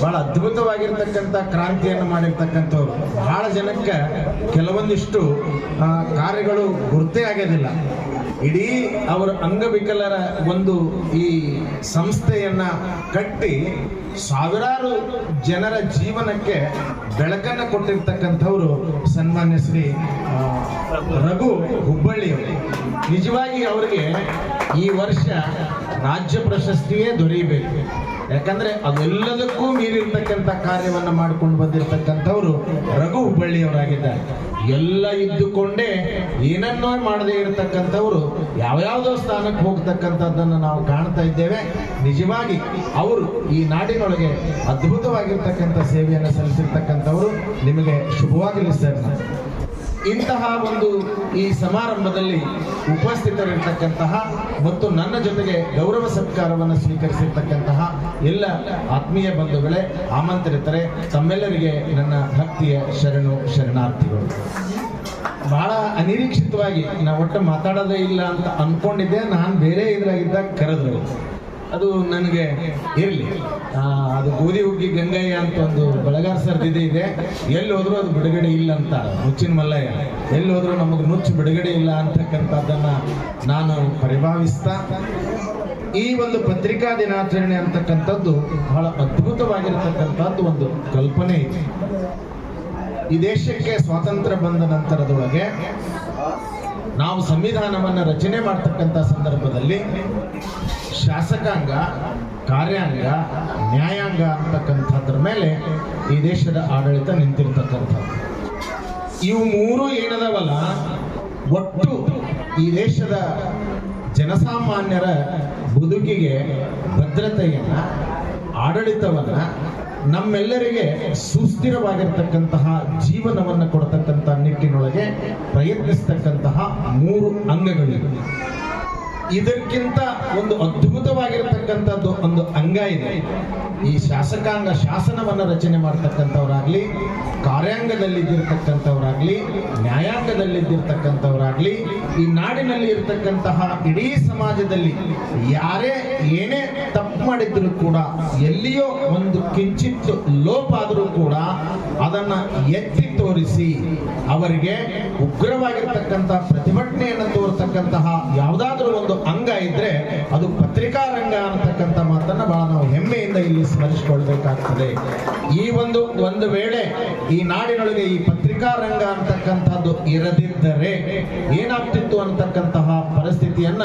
ಬಹಳ ಅದ್ಭುತವಾಗಿರ್ತಕ್ಕಂಥ ಕ್ರಾಂತಿಯನ್ನು ಮಾಡಿರ್ತಕ್ಕಂಥವ್ರು. ಬಹಳ ಜನಕ್ಕೆ ಕೆಲವೊಂದಿಷ್ಟು ಕಾರ್ಯಗಳು ಗುರ್ತೇ ಆಗೋದಿಲ್ಲ. ಇಡೀ ಅವರ ಅಂಗವಿಕಲರ ಒಂದು ಈ ಸಂಸ್ಥೆಯನ್ನ ಕಟ್ಟಿ ಸಾವಿರಾರು ಜನರ ಜೀವನಕ್ಕೆ ಬೆಳಕನ್ನು ಕೊಟ್ಟಿರ್ತಕ್ಕಂಥವ್ರು ಸನ್ಮಾನ್ಯ ಶ್ರೀ ರಘು ಹುಬ್ಬಳ್ಳಿಯವರು. ನಿಜವಾಗಿ ಅವರಿಗೆ ಈ ವರ್ಷ ರಾಜ್ಯ ಪ್ರಶಸ್ತಿಯೇ ದೊರೆಯಬೇಕು. ಯಾಕಂದ್ರೆ ಅದೆಲ್ಲದಕ್ಕೂ ಮೀರಿರ್ತಕ್ಕಂಥ ಕಾರ್ಯವನ್ನು ಮಾಡಿಕೊಂಡು ಬಂದಿರತಕ್ಕಂಥವ್ರು ರಘು ಹುಬ್ಬಳ್ಳಿಯವರಾಗಿದ್ದಾರೆ. ಎಲ್ಲ ಇದ್ದುಕೊಂಡೇ ಏನನ್ನೋ ಮಾಡದೇ ಇರತಕ್ಕಂಥವ್ರು ಯಾವ್ಯಾವುದೋ ಸ್ಥಾನಕ್ಕೆ ಹೋಗ್ತಕ್ಕಂಥದ್ದನ್ನು ನಾವು ಕಾಣ್ತಾ ಇದ್ದೇವೆ. ನಿಜವಾಗಿ ಅವರು ಈ ನಾಡಿನೊಳಗೆ ಅದ್ಭುತವಾಗಿರ್ತಕ್ಕಂಥ ಸೇವೆಯನ್ನು ಸಲ್ಲಿಸಿರ್ತಕ್ಕಂಥವ್ರು. ನಿಮಗೆ ಶುಭವಾಗಲಿ ಸರ್. ಇಂತಹ ಒಂದು ಈ ಸಮಾರಂಭದಲ್ಲಿ ಉಪಸ್ಥಿತರಿರ್ತಕ್ಕಂತಹ ಮತ್ತು ನನ್ನ ಜೊತೆಗೆ ಗೌರವ ಸತ್ಕಾರವನ್ನು ಸ್ವೀಕರಿಸಿರ್ತಕ್ಕಂತಹ ಎಲ್ಲ ಆತ್ಮೀಯ ಬಂಧುಗಳೇ, ಆಮಂತ್ರಿತರೆ, ತಮ್ಮೆಲ್ಲರಿಗೆ ನನ್ನ ಭಕ್ತಿಯ ಶರಣಾರ್ಥಿಗಳು. ಬಹಳ ಅನಿರೀಕ್ಷಿತವಾಗಿ ನಾವು ಒಟ್ಟು ಮಾತಾಡೋದೇ ಇಲ್ಲ ಅಂತ ಅನ್ಕೊಂಡಿದ್ದೆ. ನಾನು ಬೇರೆ ಇದ್ರಾಗಿದ್ದಾಗ ಕರೆದ್ರು. ಅದು ನನಗೆ ಇರಲಿ, ಅದು ಗೋಧಿ ಹುಗ್ಗಿ ಗಂಗಯ್ಯ ಅಂತ ಒಂದು ಬಳಗಾರ್ ಸರ್ದಿದೆ ಇದೆ. ಎಲ್ಲಿ ಹೋದ್ರು ಅದು ಬಿಡುಗಡೆ ಇಲ್ಲ ಅಂತ, ಮುಚ್ಚಿನ ಮಲ್ಲಯ್ಯ ಎಲ್ಲಿ ಹೋದ್ರು ನಮಗೆ ಮುಚ್ಚು ಬಿಡುಗಡೆ ಇಲ್ಲ ಅಂತಕ್ಕಂಥದ್ದನ್ನು ನಾನು ಪರಿಭಾವಿಸ್ತಾ, ಈ ಒಂದು ಪತ್ರಿಕಾ ದಿನಾಚರಣೆ ಅಂತಕ್ಕಂಥದ್ದು ಬಹಳ ಅದ್ಭುತವಾಗಿರತಕ್ಕಂಥದ್ದು ಒಂದು ಕಲ್ಪನೆ ಇದೆ. ಈ ದೇಶಕ್ಕೆ ಸ್ವಾತಂತ್ರ್ಯ ಬಂದ ನಂತರದೊಳಗೆ ನಾವು ಸಂವಿಧಾನವನ್ನು ರಚನೆ ಮಾಡ್ತಕ್ಕಂಥ ಸಂದರ್ಭದಲ್ಲಿ ಶಾಸಕಾಂಗ, ಕಾರ್ಯಾಂಗ, ನ್ಯಾಯಾಂಗ ಅಂತಕ್ಕಂಥದ್ರ ಮೇಲೆ ಈ ದೇಶದ ಆಡಳಿತ ನಿಂತಿರ್ತಕ್ಕಂಥದ್ದು. ಇವು ಮೂರು ಏನದವಲ್ಲ, ಒಟ್ಟು ಈ ದೇಶದ ಜನಸಾಮಾನ್ಯರ ಬದುಕಿಗೆ ಭದ್ರತೆಯನ್ನ, ಆಡಳಿತವನ್ನ, ನಮ್ಮೆಲ್ಲರಿಗೆ ಸುಸ್ಥಿರವಾಗಿರ್ತಕ್ಕಂತಹ ಜೀವನವನ್ನು ಕೊಡ್ತಕ್ಕಂಥ ನಿಟ್ಟಿನೊಳಗೆ ಪ್ರಯತ್ನಿಸ್ತಕ್ಕಂತಹ ಮೂರು ಅಂಗಗಳಿವೆ. ಇದಕ್ಕಿಂತ ಒಂದು ಅದ್ಭುತವಾಗಿರ್ತಕ್ಕಂಥದ್ದು ಒಂದು ಅಂಗ ಇದೆ. ಈ ಶಾಸಕಾಂಗ, ಶಾಸನವನ್ನು ರಚನೆ ಮಾಡ್ತಕ್ಕಂಥವ್ರಾಗ್ಲಿ, ಕಾರ್ಯಾಂಗದಲ್ಲಿದ್ದಿರ್ತಕ್ಕಂಥವ್ರಾಗ್ಲಿ, ನ್ಯಾಯಾಂಗದಲ್ಲಿದ್ದಿರ್ತಕ್ಕಂಥವ್ರಾಗ್ಲಿ, ಈ ನಾಡಿನಲ್ಲಿ ಇರತಕ್ಕಂತಹ ಇಡೀ ಸಮಾಜದಲ್ಲಿ ಯಾರೇ ಏನೇ ತಪ್ಪು ಮಾಡಿದ್ರು ಕೂಡ, ಎಲ್ಲಿಯೋ ಒಂದು ಕಿಂಚಿತ್ ಲೋಪ ಆದರೂ ಕೂಡ ಅದನ್ನ ಎತ್ತಿ ತೋರಿಸಿ ಅವರಿಗೆ ಉಗ್ರವಾಗಿರ್ತಕ್ಕಂಥ ಪ್ರತಿಭಟನೆಯನ್ನು ತೋರ್ತಕ್ಕಂತಹ ಯಾವುದಾದ್ರೂ ಒಂದು ಅಂಗ ಇದ್ರೆ ಅದು ಪತ್ರಿಕಾ ರಂಗ ಅನ್ನತಕ್ಕಂಥ ಮಾತನ್ನ ಬಹಳ ನಾವು ಹೆಮ್ಮೆಯಿಂದ ಇಲ್ಲಿ ಸ್ಮರಿಸಿಕೊಳ್ಬೇಕಾಗ್ತದೆ. ಈ ಒಂದು ವೇಳೆ ಈ ನಾಡಿನೊಳಗೆ ಈ ಪತ್ರಿಕಾ ರಂಗ ಅಂತಕ್ಕಂಥದ್ದು ಇರದಿದ್ದರೆ ಏನಾಗ್ತಿತ್ತು ಅಂತಕ್ಕಂತಹ ಪರಿಸ್ಥಿತಿಯನ್ನ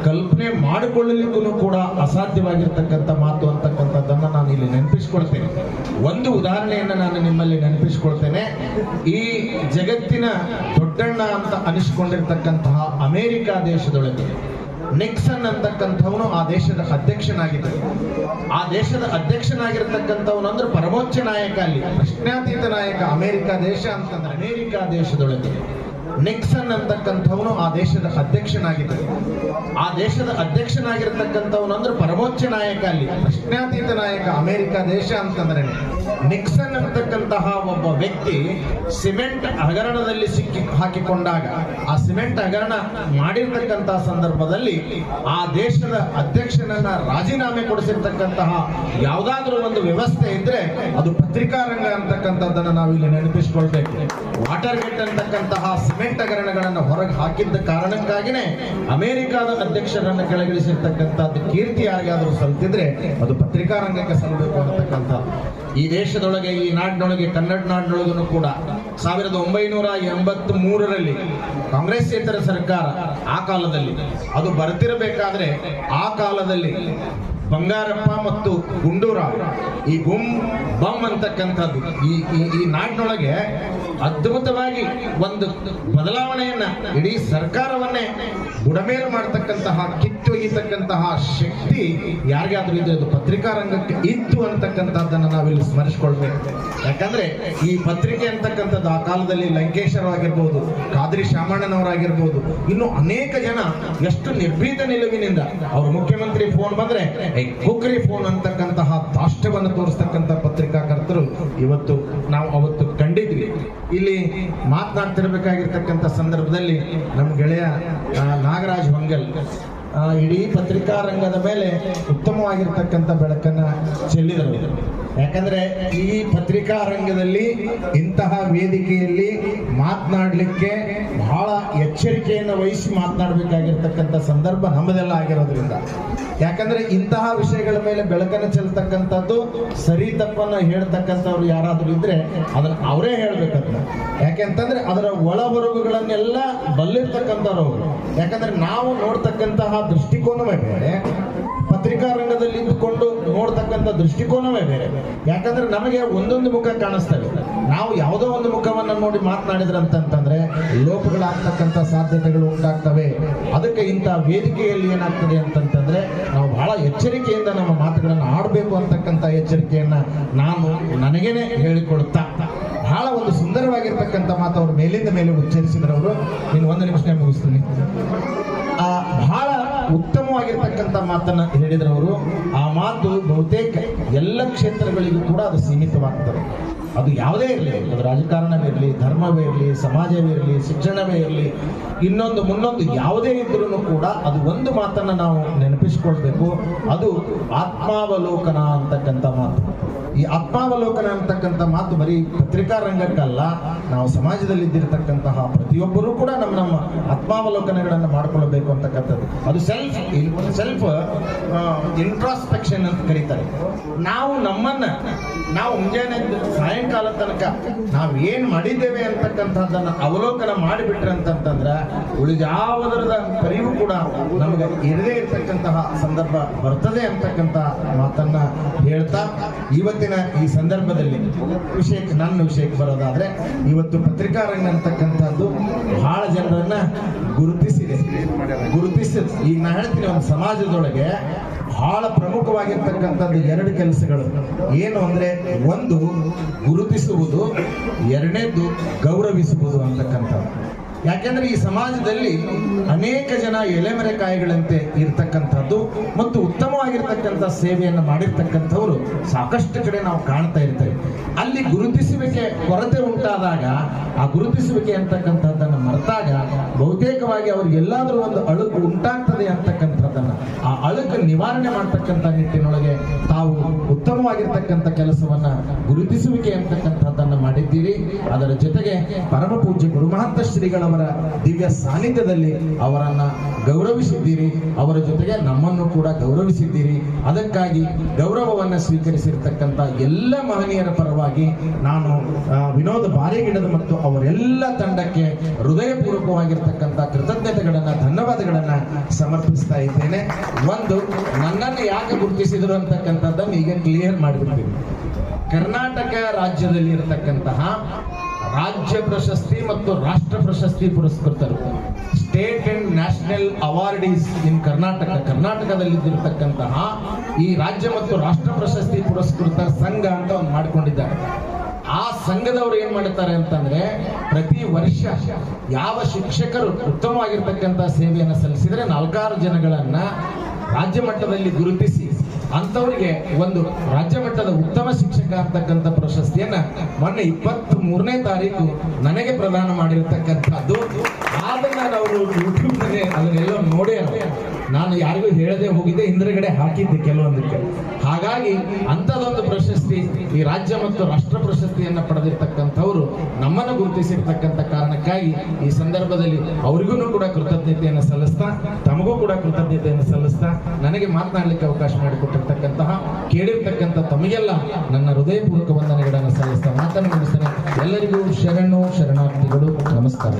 ಕಲ್ಪನೆ ಮಾಡಿಕೊಳ್ಳಲಿಕ್ಕೂ ಕೂಡ ಅಸಾಧ್ಯವಾಗಿರ್ತಕ್ಕಂಥ ಮಾತು ಅಂತಕ್ಕಂಥದ್ದನ್ನ ನಾನು ಇಲ್ಲಿ ನೆನಪಿಸ್ಕೊಳ್ತೇನೆ. ಒಂದು ಉದಾಹರಣೆಯನ್ನು ನಾನು ನಿಮ್ಮಲ್ಲಿ ನೆನಪಿಸ್ಕೊಳ್ತೇನೆ. ಈ ಜಗತ್ತಿನ ದೊಡ್ಡಣ್ಣ ಅಂತ ಅನಿಸಿಕೊಂಡಿರ್ತಕ್ಕಂತಹ ಅಮೆರಿಕ ದೇಶದೊಳಗೆ ನಿಕ್ಸನ್ ಅಂತಕ್ಕಂಥವನು ಆ ದೇಶದ ಅಧ್ಯಕ್ಷನಾಗಿದ್ದರು. ಆ ದೇಶದ ಅಧ್ಯಕ್ಷನಾಗಿರ್ತಕ್ಕಂಥವನು ಅಂದ್ರೆ ಪರಮೋಚ್ಚ ನಾಯಕ, ಅಲ್ಲಿ ಪ್ರಶ್ನಾತೀತ ನಾಯಕ. ಅಮೆರಿಕ ದೇಶ ಅಂತಂದ್ರೆ ಅಮೆರಿಕ ದೇಶದೊಳಗೆ ನಿಕ್ಸನ್ ಅಂತಕ್ಕಂಥವನು ಆ ದೇಶದ ಅಧ್ಯಕ್ಷನಾಗಿದ್ದರು. ಆ ದೇಶದ ಅಧ್ಯಕ್ಷನಾಗಿರ್ತಕ್ಕಂಥವನು ಅಂದ್ರೆ ಪರಮೋಚ್ಚ ನಾಯಕ, ಅಲ್ಲಿ ಪ್ರಶ್ನಾತೀತ ನಾಯಕ ಅಮೆರಿಕ ದೇಶ ಅಂತಂದ್ರೆ. ನಿಕ್ಸನ್ ಅಂತಕ್ಕಂತಹ ಒಬ್ಬ ವ್ಯಕ್ತಿ ಸಿಮೆಂಟ್ ಹಗರಣದಲ್ಲಿ ಸಿಕ್ಕಿ ಹಾಕಿಕೊಂಡಾಗ, ಆ ಸಿಮೆಂಟ್ ಹಗರಣ ಮಾಡಿರ್ತಕ್ಕಂತಹ ಸಂದರ್ಭದಲ್ಲಿ ಆ ದೇಶದ ಅಧ್ಯಕ್ಷನನ್ನ ರಾಜೀನಾಮೆ ಕೊಡಿಸಿರ್ತಕ್ಕಂತಹ ಯಾವುದಾದ್ರೂ ಒಂದು ವ್ಯವಸ್ಥೆ ಇದ್ರೆ ಅದು ಪತ್ರಿಕಾ ರಂಗ ಅಂತಕ್ಕಂಥದ್ದನ್ನ ನಾವು ಇಲ್ಲಿ ನೆನಪಿಸಿಕೊಳ್ಬೇಕು. ವಾಟರ್ ಗೇಟ್ ಅಂತಕ್ಕಂತಹ ಸಿಮೆಂಟ್ ಹಗರಣಗಳನ್ನು ಹೊರಗೆ ಹಾಕಿದ್ದ ಕಾರಣಕ್ಕಾಗಿನೇ ಅಮೆರಿಕದ ಅಧ್ಯಕ್ಷರನ್ನು ಕೆಳಗಿಳಿಸಿರ್ತಕ್ಕಂಥದ್ದು ಕೀರ್ತಿ ಯಾರಿಗಾದರೂ ಸಲ್ತಿದ್ರೆ ಅದು ಪತ್ರಿಕಾ ರಂಗಕ್ಕೆ ಸಲ್ಲಬೇಕು ಅಂತಕ್ಕಂಥ. ಈ ದೇಶದೊಳಗೆ, ಈ ನಾಡಿನೊಳಗೆ, ಕನ್ನಡ ನಾಡಿನೊಳಗೂ ಕೂಡ 1983ರಲ್ಲಿ ಕಾಂಗ್ರೆಸ್ಸೇತರ ಸರ್ಕಾರ ಆ ಕಾಲದಲ್ಲಿ ಅದು ಬರ್ತಿರಬೇಕಾದ್ರೆ ಆ ಕಾಲದಲ್ಲಿ ಬಂಗಾರಪ್ಪ ಮತ್ತು ಗುಂಡೂರಾವ್ ಈ ಬಮ್ ಅಂತಕ್ಕಂಥದ್ದು ಈ ನಾಡಿನೊಳಗೆ ಅದ್ಭುತವಾಗಿ ಒಂದು ಬದಲಾವಣೆಯನ್ನ, ಇಡೀ ಸರ್ಕಾರವನ್ನೇ ಬುಡಮೇಲು ಮಾಡತಕ್ಕಂತಹ, ಕಿತ್ತೊಯ್ಯತಕ್ಕಂತಹ ಶಕ್ತಿ ಯಾರಿಗಾದ್ರೂ ಇದೆ ಅದು ಪತ್ರಿಕಾ ರಂಗಕ್ಕೆ ಇತ್ತು ಅಂತಕ್ಕಂಥದ್ದನ್ನು ನಾವಿಲ್ಲಿ ಸ್ಮರಿಸಿಕೊಳ್ಬೇಕು. ಯಾಕಂದ್ರೆ ಈ ಪತ್ರಿಕೆ ಅಂತಕ್ಕಂಥದ್ದು ಆ ಕಾಲದಲ್ಲಿ ಲಂಕೇಶ್ವರವಾಗಿರ್ಬೋದು, ಖಾದ್ರಿ ಶಾಮಣ್ಣನವರಾಗಿರ್ಬೋದು, ಇನ್ನು ಅನೇಕ ಜನ ಎಷ್ಟು ನಿರ್ಭೀತ ನಿಲುವಿನಿಂದ ಅವ್ರ ಮುಖ್ಯಮಂತ್ರಿ ಫೋನ್ ಬಂದ್ರೆ ಕುಕ್ರಿ ಫೋನ್ ಅಂತಕ್ಕಂತಹ ದಾಷ್ಟ್ಯವನ್ನು ತೋರಿಸ್ತಕ್ಕಂಥ ಪತ್ರಿಕಾಕರ್ತರು ಇವತ್ತು ನಾವು ಅವತ್ತು ಕಂಡಿದ್ವಿ. ಇಲ್ಲಿ ಮಾತನಾಡ್ತಿರ್ಬೇಕಾಗಿರ್ತಕ್ಕಂಥ ಸಂದರ್ಭದಲ್ಲಿ ನಮ್ಮ ಗೆಳೆಯ ನಾಗರಾಜ್ ಹೊಂಗಲ್ ಇಡೀ ಪತ್ರಿಕಾ ರಂಗದ ಮೇಲೆ ಉತ್ತಮವಾಗಿರ್ತಕ್ಕಂಥ ಬೆಳಕನ್ನ ಚೆಲ್ಲಿದರು. ಯಾಕಂದ್ರೆ ಈ ಪತ್ರಿಕಾ ರಂಗದಲ್ಲಿ ಇಂತಹ ವೇದಿಕೆಯಲ್ಲಿ ಮಾತನಾಡಲಿಕ್ಕೆ ಬಹಳ ಎಚ್ಚರಿಕೆಯನ್ನು ವಹಿಸಿ ಮಾತನಾಡಬೇಕಾಗಿರ್ತಕ್ಕಂಥ ಸಂದರ್ಭ ನಮ್ಮದೆಲ್ಲ ಆಗಿರೋದ್ರಿಂದ, ಯಾಕಂದ್ರೆ ಇಂತಹ ವಿಷಯಗಳ ಮೇಲೆ ಬೆಳಕನ್ನು ಚೆಲ್ತಕ್ಕಂಥದ್ದು, ಸರಿ ತಪ್ಪನ್ನ ಹೇಳ್ತಕ್ಕಂಥವ್ರು ಯಾರಾದ್ರೂ ಇದ್ರೆ ಅದನ್ನ ಅವರೇ ಹೇಳ್ಬೇಕಂತ. ಯಾಕೆಂತಂದ್ರೆ ಅದರ ಒಳ ಹೊರಗುಗಳನ್ನೆಲ್ಲ ಬಲ್ಲಿರ್ತಕ್ಕಂಥವ್ರು ಅವರು. ಯಾಕಂದ್ರೆ ನಾವು ನೋಡ್ತಕ್ಕಂತಹ ದೃಷ್ಟಿಕೋನವೇ ಬೇರೆ, ಪತ್ರಿಕಾ ರಂಗದಲ್ಲಿ ಇದ್ದುಕೊಂಡು ನೋಡ್ತಕ್ಕಂಥ ದೃಷ್ಟಿಕೋನವೇ ಬೇರೆ. ಯಾಕಂದ್ರೆ ನಮಗೆ ಒಂದೊಂದು ಮುಖ ಕಾಣಿಸ್ತವೆ. ನಾವು ಯಾವುದೋ ಒಂದು ಮುಖವನ್ನು ನೋಡಿ ಮಾತನಾಡಿದ್ರೆ ಅಂತಂದ್ರೆ ಲೋಪಗಳಾಗ್ತಕ್ಕಂಥ ಸಾಧ್ಯತೆಗಳು ಉಂಟಾಗ್ತವೆ. ಅದಕ್ಕೆ ಇಂಥ ವೇದಿಕೆಯಲ್ಲಿ ಏನಾಗ್ತದೆ ಅಂತಂತಂದ್ರೆ ನಾವು ಬಹಳ ಎಚ್ಚರಿಕೆಯಿಂದ ನಮ್ಮ ಮಾತುಗಳನ್ನು ಆಡಬೇಕು ಅಂತಕ್ಕಂಥ ಎಚ್ಚರಿಕೆಯನ್ನ ನಾನು ನನಗೇನೆ ಹೇಳಿಕೊಡುತ್ತಾ, ಬಹಳ ಒಂದು ಸುಂದರವಾಗಿರ್ತಕ್ಕಂಥ ಮಾತು ಅವರು ಮೇಲಿಂದ ಮೇಲೆ ಉಚ್ಚರಿಸಿದ್ರವರು. ಇನ್ನು 1 ನಿಮಿಷ ಮುಗಿಸ್ತೀನಿ. ಬಹಳ ಉತ್ತಮವಾಗಿರ್ತಕ್ಕಂಥ ಮಾತನ್ನ ಹೇಳಿದ್ರವರು. ಆ ಮಾತು ಬಹುತೇಕ ಎಲ್ಲ ಕ್ಷೇತ್ರಗಳಿಗೂ ಕೂಡ ಅದು ಸೀಮಿತವಾಗ್ತದೆ. ಅದು ಯಾವುದೇ ಇರಲಿ, ಅದು ರಾಜಕಾರಣವಿರಲಿ, ಧರ್ಮವೇ ಇರಲಿ, ಸಮಾಜವೇ ಇರಲಿ, ಶಿಕ್ಷಣವೇ ಇರಲಿ, ಇನ್ನೊಂದು ಮುನ್ನೊಂದು ಯಾವುದೇ ಇದ್ರೂ ಕೂಡ ಅದು ಒಂದು ಮಾತನ್ನ ನಾವು ನೆನಪಿಸಿಕೊಳ್ಬೇಕು. ಅದು ಆತ್ಮಾವಲೋಕನ ಅಂತಕ್ಕಂಥ ಮಾತು. ಈ ಆತ್ಮಾವಲೋಕನ ಅಂತಕ್ಕಂಥ ಮಾತು ಬರೀ ಪತ್ರಿಕಾ ರಂಗಕ್ಕಲ್ಲ, ನಾವು ಸಮಾಜದಲ್ಲಿ ಇದ್ದಿರತಕ್ಕಂತಹ ಪ್ರತಿಯೊಬ್ಬರೂ ಕೂಡ ನಮ್ಮ ಆತ್ಮಾವಲೋಕನಗಳನ್ನು ಮಾಡಿಕೊಳ್ಳಬೇಕು ಅಂತಕ್ಕಂಥದ್ದು. ಅದು ಸೆಲ್ಫ್ ಇಂಟ್ರಾಸ್ಪೆಕ್ಷನ್ ಅಂತ ಕರೀತಾರೆ. ನಾವು ನಮ್ಮನ್ನ ನಾವು ಮುಂಜಾನೆ ಸಾಯಂಕಾಲ ತನಕ ನಾವು ಏನ್ ಮಾಡಿದ್ದೇವೆ ಅಂತಕ್ಕಂಥದ್ದನ್ನ ಅವಲೋಕನ ಮಾಡಿಬಿಟ್ರೆ ಅಂತಂತಂದ್ರೆ ಉಳಿದ್ಯಾವುದರದ ಪರಿವು ಕೂಡ ನಮಗೆ ಇರದೇ ಇರ್ತಕ್ಕಂತಹ ಸಂದರ್ಭ ಬರ್ತದೆ ಅಂತಕ್ಕಂಥ ಮಾತನ್ನ ಹೇಳ್ತಾ, ಇವತ್ತಿನ ಈ ಸಂದರ್ಭದಲ್ಲಿ ನನ್ನ ವಿಷಯಕ್ಕೆ ಬರೋದಾದ್ರೆ, ಇವತ್ತು ಪತ್ರಿಕಾ ರಂಗ ಅಂತಕ್ಕಂಥದ್ದು ಬಹಳ ಜನರನ್ನ ಗುರುತಿಸಿ ಈಗ ನಾ ಹೇಳ್ತೀನಿ, ಒಂದು ಸಮಾಜದೊಳಗೆ ಬಹಳ ಪ್ರಮುಖವಾಗಿರ್ತಕ್ಕಂಥದ್ದು 2 ಕೆಲಸಗಳು ಏನು ಅಂದ್ರೆ, ಒಂದು ಗುರುತಿಸುವುದು, ಎರಡನೇದು ಗೌರವಿಸುವುದು ಅಂತಕ್ಕಂಥದ್ದು. ಯಾಕೆಂದ್ರೆ ಈ ಸಮಾಜದಲ್ಲಿ ಅನೇಕ ಜನ ಎಲೆಮರೆಕಾಯಿಗಳಂತೆ ಇರ್ತಕ್ಕಂಥದ್ದು ಮತ್ತು ಉತ್ತಮವಾಗಿರ್ತಕ್ಕಂಥ ಸೇವೆಯನ್ನು ಮಾಡಿರ್ತಕ್ಕಂಥವ್ರು ಸಾಕಷ್ಟು ಕಡೆ ನಾವು ಕಾಣ್ತಾ ಇರ್ತೇವೆ. ಅಲ್ಲಿ ಗುರುತಿಸುವಿಕೆ ಕೊರತೆ ಉಂಟಾದಾಗ, ಆ ಗುರುತಿಸುವಿಕೆ ಅಂತಕ್ಕಂಥದ್ದನ್ನು ಮರೆತಾಗ ಬಹುತೇಕವಾಗಿ ಅವ್ರಿಗೆ ಎಲ್ಲಾದ್ರೂ ಒಂದು ಅಳುಕು ಉಂಟಾಗ್ತದೆ ಅಂತಕ್ಕಂಥದ್ದನ್ನ, ಆ ಅಳುಕು ನಿವಾರಣೆ ಮಾಡ್ತಕ್ಕಂಥ ನಿಟ್ಟಿನೊಳಗೆ ತಾವು ಉತ್ತಮವಾಗಿರ್ತಕ್ಕಂಥ ಕೆಲಸವನ್ನ ಗುರುತಿಸುವಿಕೆ ಅಂತಕ್ಕಂಥದ್ದನ್ನು ಮಾಡಿದ್ದೀರಿ. ಅದರ ಜೊತೆಗೆ ಪರಮ ಪೂಜ್ಯ ಗುರುಮಹಂತ ಶ್ರೀಗಳ ದಿವ್ಯ ಸಾನ್ನಿಧ್ಯದಲ್ಲಿ ಅವರನ್ನ ಗೌರವಿಸಿದ್ದೀರಿ, ಅವರ ಜೊತೆಗೆ ನಮ್ಮನ್ನು ಕೂಡ ಗೌರವಿಸಿದ್ದೀರಿ. ಅದಕ್ಕಾಗಿ ಗೌರವವನ್ನು ಸ್ವೀಕರಿಸಿರ್ತಕ್ಕಂಥ ಎಲ್ಲ ಮಹನೀಯರ ಪರವಾಗಿ ನಾನು ವಿನೋದ ಬಾರಿಗಿಡದ ಮತ್ತು ಅವರೆಲ್ಲ ತಂಡಕ್ಕೆ ಹೃದಯಪೂರ್ವಕವಾಗಿರ್ತಕ್ಕಂಥ ಕೃತಜ್ಞತೆಗಳನ್ನ, ಧನ್ಯವಾದಗಳನ್ನ ಸಮರ್ಪಿಸ್ತಾ ಇದ್ದೇನೆ. ಒಂದು, ನನ್ನನ್ನು ಯಾಕೆ ಗುರುತಿಸಿದರು ಅಂತಕ್ಕಂಥದ್ದನ್ನು ಈಗ ಕ್ಲಿಯರ್ ಮಾಡಿಬಿಡ್ತೀನಿ. ಕರ್ನಾಟಕ ರಾಜ್ಯದಲ್ಲಿ ಇರತಕ್ಕಂತಹ ರಾಜ್ಯ ಪ್ರಶಸ್ತಿ ಮತ್ತು ರಾಷ್ಟ್ರ ಪ್ರಶಸ್ತಿ ಪುರಸ್ಕೃತರು, ಸ್ಟೇಟ್ ಅಂಡ್ ನ್ಯಾಷನಲ್ ಅವಾರ್ಡೀಸ್ ಇನ್ ಕರ್ನಾಟಕದಲ್ಲಿದ್ದಿರತಕ್ಕಂತಹ ಈ ರಾಜ್ಯ ಮತ್ತು ರಾಷ್ಟ್ರ ಪ್ರಶಸ್ತಿ ಪುರಸ್ಕೃತ ಸಂಘ ಅಂತ ಒಂದು ಮಾಡಿಕೊಂಡಿದ್ದಾರೆ. ಆ ಆ ಸಂಘದವರು ಏನ್ ಮಾಡ್ತಾರೆ ಅಂತಂದ್ರೆ ಪ್ರತಿ ವರ್ಷ ಯಾವ ಶಿಕ್ಷಕರು ಉತ್ತಮವಾಗಿರ್ತಕ್ಕಂಥ ಸೇವೆಯನ್ನು ಸಲ್ಲಿಸಿದ್ರೆ 4 ಜನಗಳನ್ನ ರಾಜ್ಯ ಮಟ್ಟದಲ್ಲಿ ಗುರುತಿಸಿ ಅಂತವರಿಗೆ ಒಂದು ರಾಜ್ಯ ಮಟ್ಟದ ಉತ್ತಮ ಶಿಕ್ಷಕ ಅಂತಕ್ಕಂಥ ಪ್ರಶಸ್ತಿಯನ್ನ ಮೊನ್ನೆ 23ನೇ ತಾರೀಕು ನನಗೆ ಪ್ರದಾನ ಮಾಡಿರ್ತಕ್ಕಂಥದ್ದು. ಅದನ್ನ ಅವರು ಯೂಟ್ಯೂಬ್ ನಲ್ಲಿ ಅದನ್ನೆಲ್ಲ ನೋಡಿ ನಾನು ಯಾರಿಗೂ ಹೇಳದೆ ಹೋಗಿದ್ದೆ, ಹಿಂದ್ಗಡೆ ಹಾಕಿದ್ದೆ ಕೆಲವೊಂದಕ್ಕೆ. ಹಾಗಾಗಿ ಅಂಥದ್ದೊಂದು ಪ್ರಶಸ್ತಿ, ಈ ರಾಜ್ಯ ಮತ್ತು ರಾಷ್ಟ್ರ ಪ್ರಶಸ್ತಿಯನ್ನ ಪಡೆದಿರ್ತಕ್ಕಂಥವ್ರು ನಮ್ಮನ್ನು ಗುರುತಿಸಿರ್ತಕ್ಕಂಥ ಕಾರಣಕ್ಕಾಗಿ ಈ ಸಂದರ್ಭದಲ್ಲಿ ಅವರಿಗೂ ಕೂಡ ಕೃತಜ್ಞತೆಯನ್ನು ಸಲ್ಲಿಸ್ತಾ, ತಮಗೂ ಕೂಡ ಕೃತಜ್ಞತೆಯನ್ನು ಸಲ್ಲಿಸ್ತಾ, ನನಗೆ ಮಾತನಾಡಲಿಕ್ಕೆ ಅವಕಾಶ ಮಾಡಿಕೊಟ್ಟಿರ್ತಕ್ಕಂತಹ ಕೇಳಿರ್ತಕ್ಕಂಥ ತಮಗೆಲ್ಲ ನನ್ನ ಹೃದಯಪೂರ್ವಕ ವಂದನೆಗಳನ್ನು ಸಲ್ಲಿಸ್ತಾ ಮಾತನ್ನು ಮುಗಿಸ್ತೇನೆ. ಎಲ್ಲರಿಗೂ ಶರಣಾರ್ಥಿಗಳು. ನಮಸ್ಕಾರ.